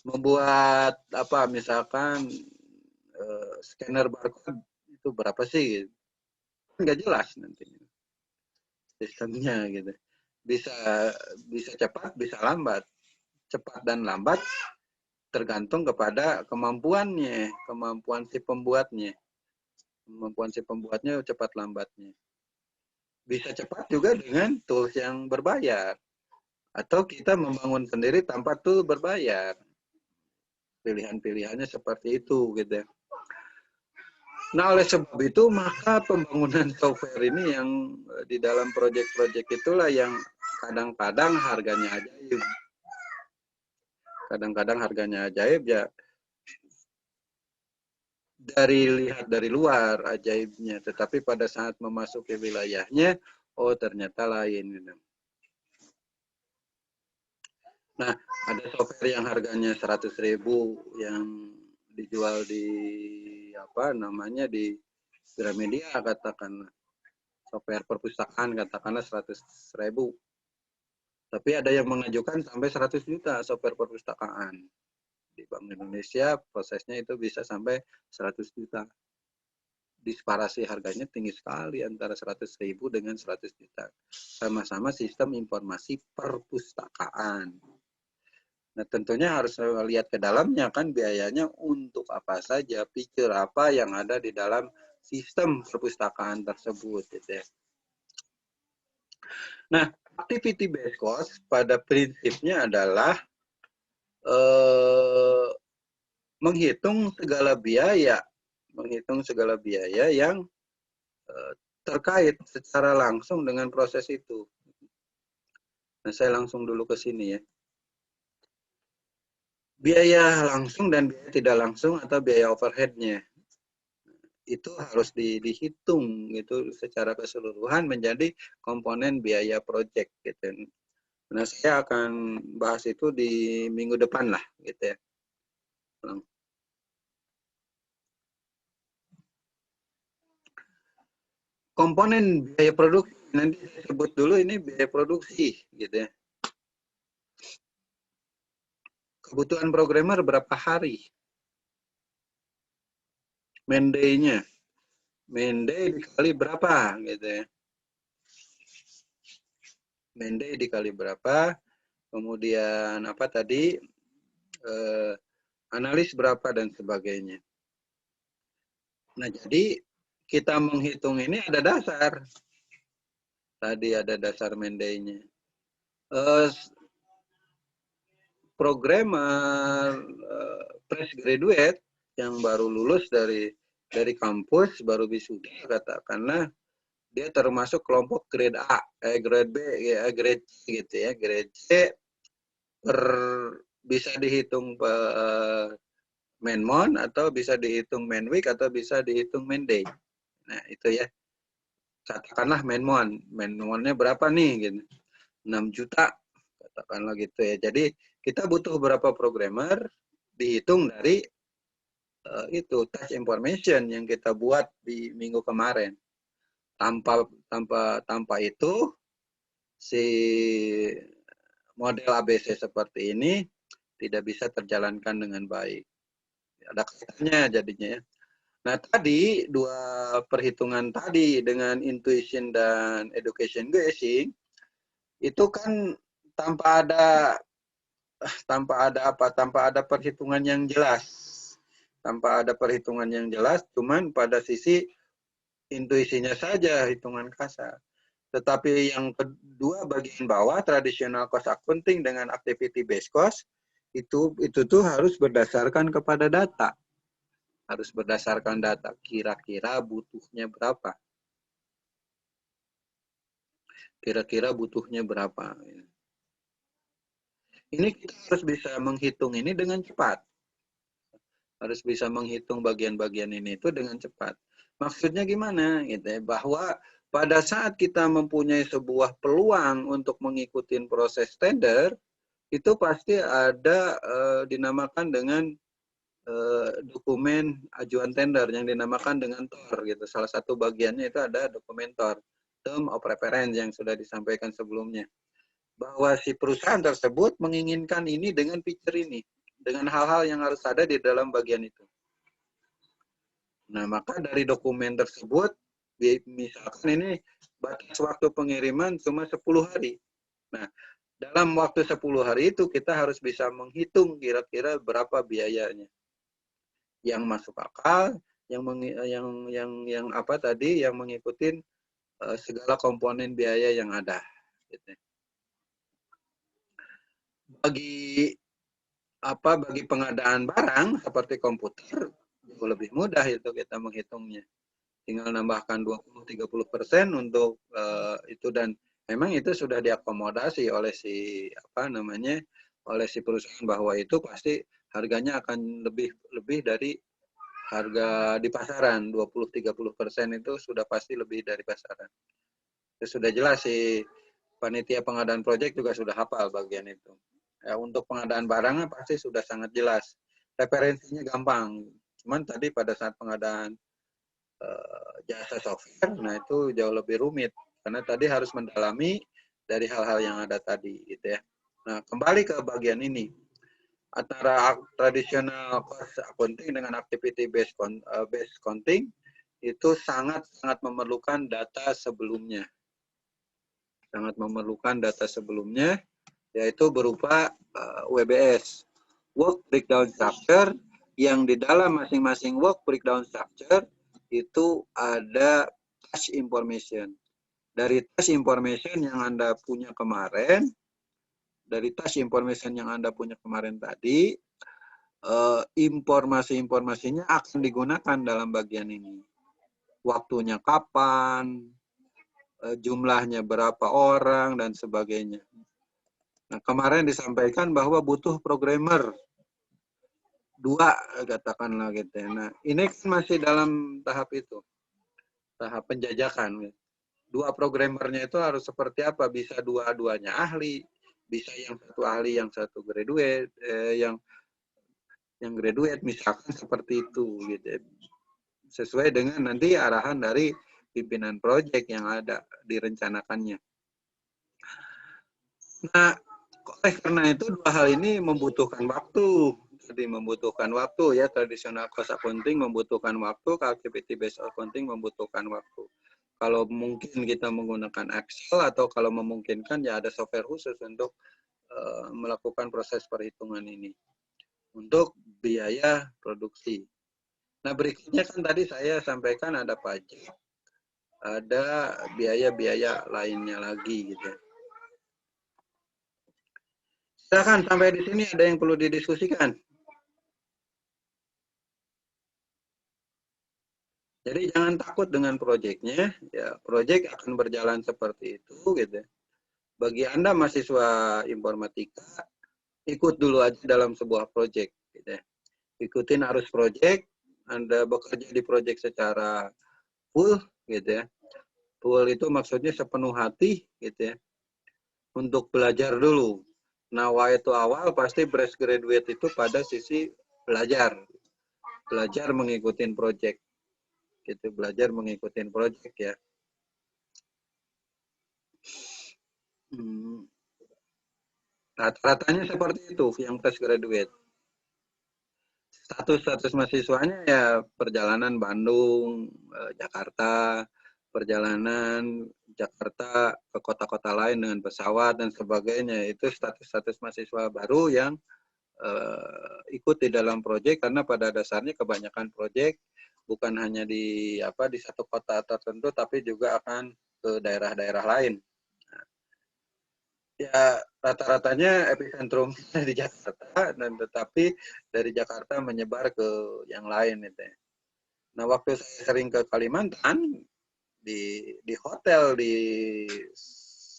Membuat apa misalkan scanner barcode itu berapa sih gitu. Nggak jelas nanti sistemnya gitu. Bisa bisa cepat, bisa lambat. Cepat dan lambat tergantung kepada kemampuannya, kemampuan si pembuatnya. Kemampuan si pembuatnya cepat lambatnya. Bisa cepat juga dengan tools yang berbayar. Atau kita membangun sendiri tanpa tool berbayar. Pilihan-pilihannya seperti itu gitu. Nah, oleh sebab itu maka pembangunan software ini yang di dalam proyek-proyek itulah yang kadang-kadang harganya ajaib. Kadang-kadang harganya ajaib ya lihat dari luar ajaibnya, tetapi pada saat memasuki wilayahnya, oh ternyata lain. Gitu. Nah, ada software yang harganya 100.000 yang dijual di apa namanya di Gramedia, katakanlah software perpustakaan katakanlah 100.000. Tapi ada yang mengajukan sampai 100 juta software perpustakaan. Di Bank Indonesia prosesnya itu bisa sampai 100 juta. Disparasi harganya tinggi sekali antara 100.000 dengan 100 juta. Sama-sama sistem informasi perpustakaan. Nah, tentunya harus lihat ke dalamnya kan biayanya untuk apa saja, feature apa yang ada di dalam sistem perpustakaan tersebut gitu ya. Nah, activity based cost pada prinsipnya adalah menghitung segala biaya yang terkait secara langsung dengan proses itu. Nah, saya langsung dulu ke sini ya. Biaya langsung dan biaya tidak langsung atau biaya overhead-nya itu harus dihitung gitu secara keseluruhan menjadi komponen biaya project gitu. Nah, saya akan bahas itu di minggu depan lah gitu ya. Komponen biaya produksi nanti saya sebut dulu ini biaya produksi gitu ya. Kebutuhan programmer berapa hari? Main day-nya. Main day dikali berapa gitu ya. Main day dikali berapa? Kemudian apa tadi? Analis berapa dan sebagainya. Nah, jadi kita menghitung ini ada dasar. Tadi ada dasar main day-nya. Programmer fresh graduate yang baru lulus dari kampus, baru wisuda katakanlah, dia termasuk kelompok grade A, grade B, ya, grade C gitu ya, grade C bisa dihitung main month atau bisa dihitung main week atau bisa dihitung main day. Nah itu ya, katakanlah main month-nya berapa nih gitu, 6 juta katakanlah gitu ya. Jadi kita butuh berapa programmer dihitung dari itu task information yang kita buat di minggu kemarin. Tanpa itu si model ABC seperti ini tidak bisa terjalankan dengan baik. Ada kaitannya jadinya ya. Nah, tadi dua perhitungan tadi dengan intuition dan education guessing itu kan tanpa ada perhitungan yang jelas. Tanpa ada perhitungan yang jelas, cuman pada sisi intuisinya saja hitungan kasar. Tetapi yang kedua bagian bawah, traditional cost accounting dengan activity based cost, itu tuh harus berdasarkan kepada data. Harus berdasarkan data. Kira-kira butuhnya berapa? Kira-kira butuhnya berapa? Ini kita harus bisa menghitung ini dengan cepat. Harus bisa menghitung bagian-bagian ini itu dengan cepat. Maksudnya gimana? Gitu ya, bahwa pada saat kita mempunyai sebuah peluang untuk mengikuti proses tender, itu pasti ada dinamakan dengan dokumen ajuan tender yang dinamakan dengan TOR gitu. Salah satu bagiannya itu ada dokumen TOR, Term of Reference yang sudah disampaikan sebelumnya. Bahwa si perusahaan tersebut menginginkan ini dengan feature ini, dengan hal-hal yang harus ada di dalam bagian itu. Nah, maka dari dokumen tersebut, misalkan ini batas waktu pengiriman cuma 10 hari. Nah, dalam waktu 10 hari itu kita harus bisa menghitung kira-kira berapa biayanya. Yang masuk akal, yang apa tadi, yang mengikuti segala komponen biaya yang ada. Gitu. Bagi pengadaan barang seperti komputer jauh lebih mudah itu kita menghitungnya. Tinggal nambahkan 20-30% untuk itu, dan memang itu sudah diakomodasi oleh oleh si perusahaan bahwa itu pasti harganya akan lebih dari harga di pasaran. 20-30% itu sudah pasti lebih dari pasaran. Itu sudah jelas si panitia pengadaan proyek juga sudah hafal bagian itu. Ya, untuk pengadaan barangnya pasti sudah sangat jelas. Referensinya gampang. Cuman tadi pada saat pengadaan jasa software, nah itu jauh lebih rumit. Karena tadi harus mendalami dari hal-hal yang ada tadi, gitu ya. Nah, kembali ke bagian ini. Antara tradisional cost accounting dengan activity based accounting itu sangat memerlukan data sebelumnya. Sangat memerlukan data sebelumnya, yaitu berupa WBS, Work Breakdown Structure, yang di dalam masing-masing Work Breakdown Structure itu ada task information. Dari task information yang Anda punya kemarin, dari task information yang Anda punya kemarin tadi, informasi-informasinya akan digunakan dalam bagian ini. Waktunya kapan, jumlahnya berapa orang, dan sebagainya. Nah, kemarin disampaikan bahwa butuh programmer 2, katakanlah gitu ya. Nah, ini kan masih dalam tahap itu, tahap penjajakan. 2 programmernya itu harus seperti apa? Bisa dua-duanya ahli, bisa yang satu ahli, yang satu graduate, yang graduate misalkan seperti itu, gitu. Sesuai dengan nanti arahan dari pimpinan proyek yang ada direncanakannya. Nah, oleh karena itu 2 hal ini membutuhkan waktu. Jadi membutuhkan waktu ya, tradisional cost accounting membutuhkan waktu, activity based accounting membutuhkan waktu. Kalau mungkin kita menggunakan Excel atau kalau memungkinkan ya ada software khusus untuk melakukan proses perhitungan ini untuk biaya produksi. Nah, berikutnya kan tadi saya sampaikan ada pajak, ada biaya-biaya lainnya lagi gitu. Silakan sampai di sini ada yang perlu didiskusikan. Jadi jangan takut dengan proyeknya, ya proyek akan berjalan seperti itu gitu. Bagi Anda mahasiswa informatika, ikut dulu aja dalam sebuah proyek gitu. Ikutin arus proyek, Anda bekerja di proyek secara full gitu ya. Full itu maksudnya sepenuh hati gitu ya. Untuk belajar dulu. Nah, itu awal pasti fresh graduate itu pada sisi belajar. Belajar mengikuti proyek. Gitu, belajar mengikuti proyek ya. Rata-ratanya seperti itu yang fresh graduate. Status mahasiswanya ya perjalanan Bandung, Jakarta, perjalanan Jakarta ke kota-kota lain dengan pesawat dan sebagainya. Itu status mahasiswa baru yang ikut di dalam proyek, karena pada dasarnya kebanyakan proyek bukan hanya di satu kota tertentu, tapi juga akan ke daerah-daerah lain. Ya, rata-ratanya epicentrum di Jakarta, dan tetapi dari Jakarta menyebar ke yang lain itu. Nah, waktu saya sering ke Kalimantan, di hotel di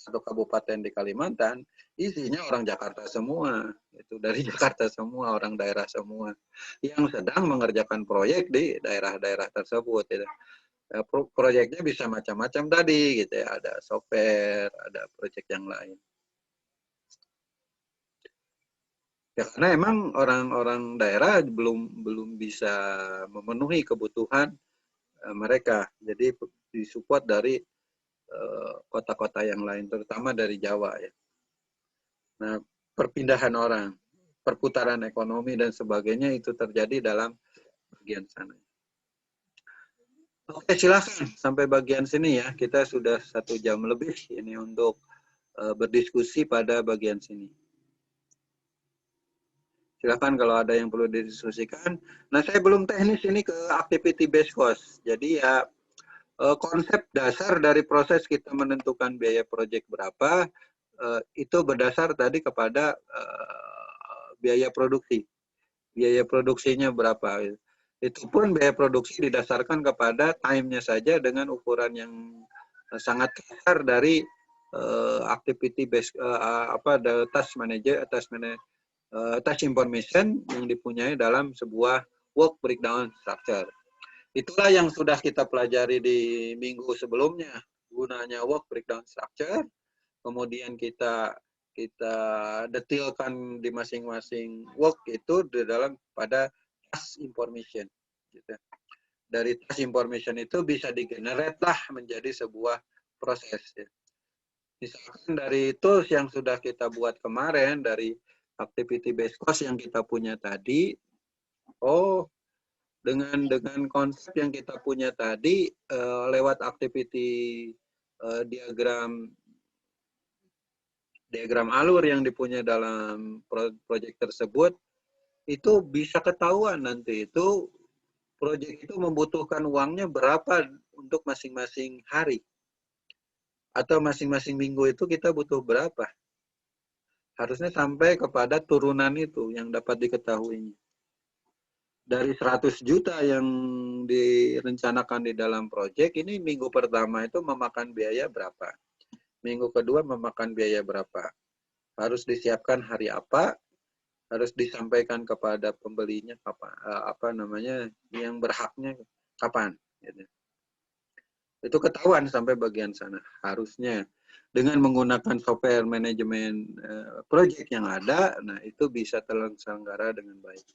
satu kabupaten di Kalimantan, isinya orang Jakarta semua. Itu dari Jakarta semua, orang daerah semua yang sedang mengerjakan proyek di daerah-daerah tersebut. Gitu. Proyeknya bisa macam-macam tadi, gitu ya. Ada software, ada proyek yang lain. Ya, karena emang orang-orang daerah belum bisa memenuhi kebutuhan mereka. Jadi disupport dari kota-kota yang lain, terutama dari Jawa ya. Nah, perpindahan orang, perputaran ekonomi dan sebagainya itu terjadi dalam bagian sana. Oke, silakan sampai bagian sini ya. Kita sudah 1 jam lebih ini untuk berdiskusi pada bagian sini. Silakan kalau ada yang perlu didiskusikan. Nah, saya belum teknis ini ke activity based cost. Jadi ya konsep dasar dari proses kita menentukan biaya proyek berapa itu berdasar tadi kepada biaya produksi. Biaya produksinya berapa. Itu pun biaya produksi didasarkan kepada time-nya saja dengan ukuran yang sangat kasar dari activity based task manager, task information yang dipunyai dalam sebuah work breakdown structure. Itulah yang sudah kita pelajari di minggu sebelumnya, gunanya work breakdown structure. Kemudian kita kita detilkan di masing-masing work itu di dalam pada task information. Gitu. Dari task information itu bisa digenerate lah menjadi sebuah proses. Ya. Misalkan dari tools yang sudah kita buat kemarin, dari activity based cost yang kita punya tadi, dengan konsep yang kita punya tadi lewat activity diagram alur yang dipunya dalam proyek tersebut, itu bisa ketahuan nanti itu proyek itu membutuhkan uangnya berapa untuk masing-masing hari. Atau masing-masing minggu itu kita butuh berapa. Harusnya sampai kepada turunan itu yang dapat diketahuinya. Dari 100 juta yang direncanakan di dalam proyek, ini minggu pertama itu memakan biaya berapa. Minggu kedua memakan biaya berapa. Harus disiapkan hari apa, harus disampaikan kepada pembelinya yang berhaknya kapan. Gitu. Itu ketahuan sampai bagian sana harusnya dengan menggunakan software manajemen project yang ada, nah itu bisa terselenggara dengan baik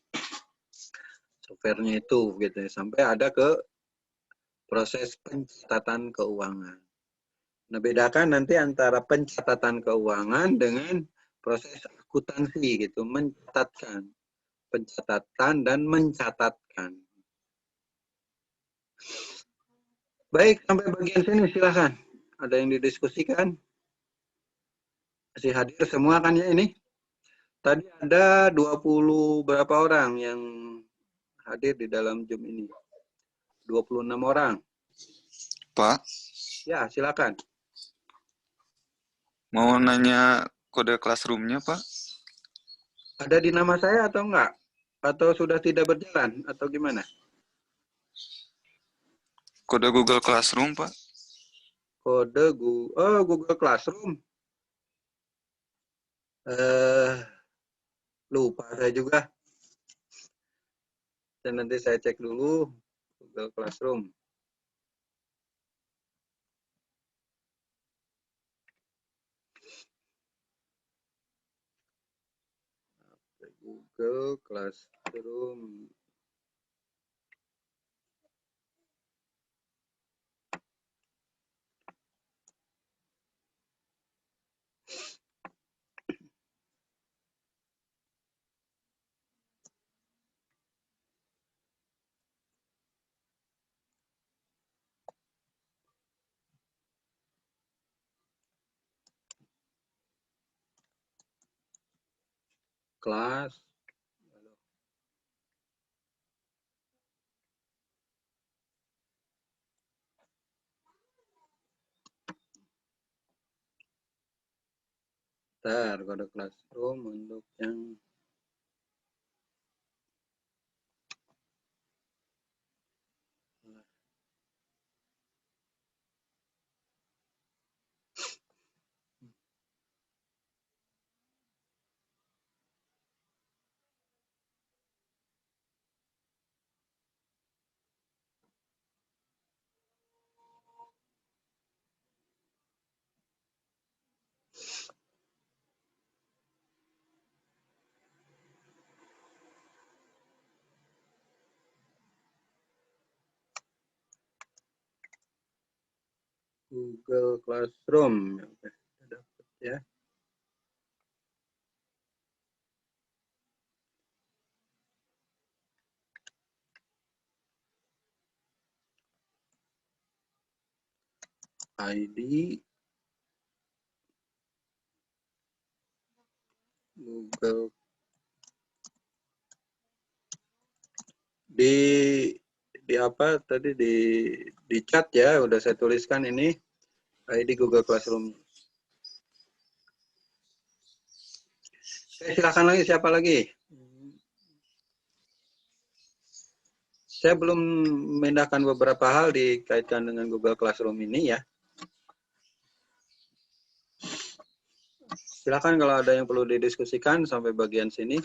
softwarenya itu gitu ya, sampai ada ke proses pencatatan keuangan. Nah, bedakan nanti antara pencatatan keuangan dengan proses akuntansi gitu, mencatatkan, pencatatan dan mencatatkan. Baik, sampai bagian sini silakan. Ada yang didiskusikan? Masih hadir semua kan ya ini? Tadi ada 20 berapa orang yang hadir di dalam Zoom ini? 26 orang. Pak, Ya, silakan. mau nanya kode classroom-nya, Pak? Ada di nama saya atau enggak? Atau sudah tidak berjalan? Atau gimana? Kode Google Classroom, Pak? Kode Google Classroom. Lupa saya juga. Dan nanti saya cek dulu Google Classroom. Google Classroom. Kelas. Bentar, kode Classroom untuk yang Google Classroom. Dapat ya. ID Google di apa tadi di chat ya, udah saya tuliskan ini ID Google Classroom. Silakan lagi, siapa lagi? Saya belum memindahkan beberapa hal dikaitkan dengan Google Classroom ini ya. Silakan kalau ada yang perlu didiskusikan sampai bagian sini.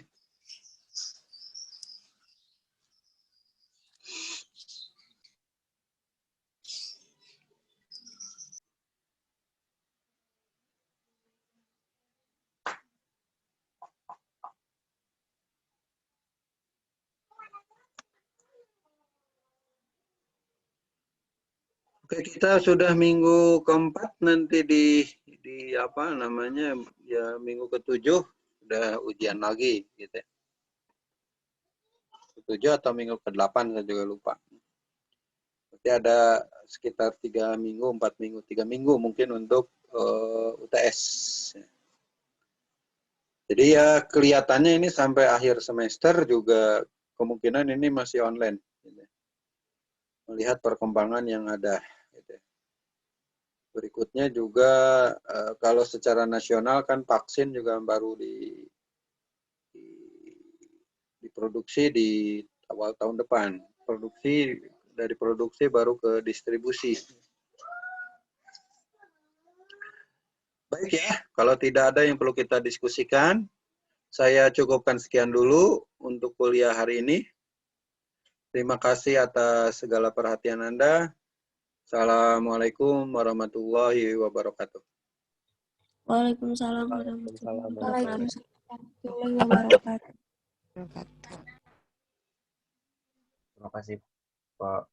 Oke, kita sudah minggu keempat, nanti di apa namanya, ya minggu ketujuh udah ujian lagi gitu ya. Ketujuh atau minggu ke-8 saya juga lupa. Berarti ada sekitar 3 minggu, 4 minggu, 3 minggu mungkin untuk UTS. Jadi ya kelihatannya ini sampai akhir semester juga kemungkinan ini masih online. Gitu. Melihat perkembangan yang ada. Gitu. Berikutnya juga kalau secara nasional kan vaksin juga baru diproduksi di awal tahun depan. Dari produksi baru ke distribusi. Baik ya, kalau tidak ada yang perlu kita diskusikan, saya cukupkan sekian dulu untuk kuliah hari ini. Terima kasih atas segala perhatian Anda. Assalamualaikum warahmatullahi wabarakatuh. Waalaikumsalam Waalaikumsalam warahmatullahi warahmatullahi wabarakatuh. Terima kasih, Pak.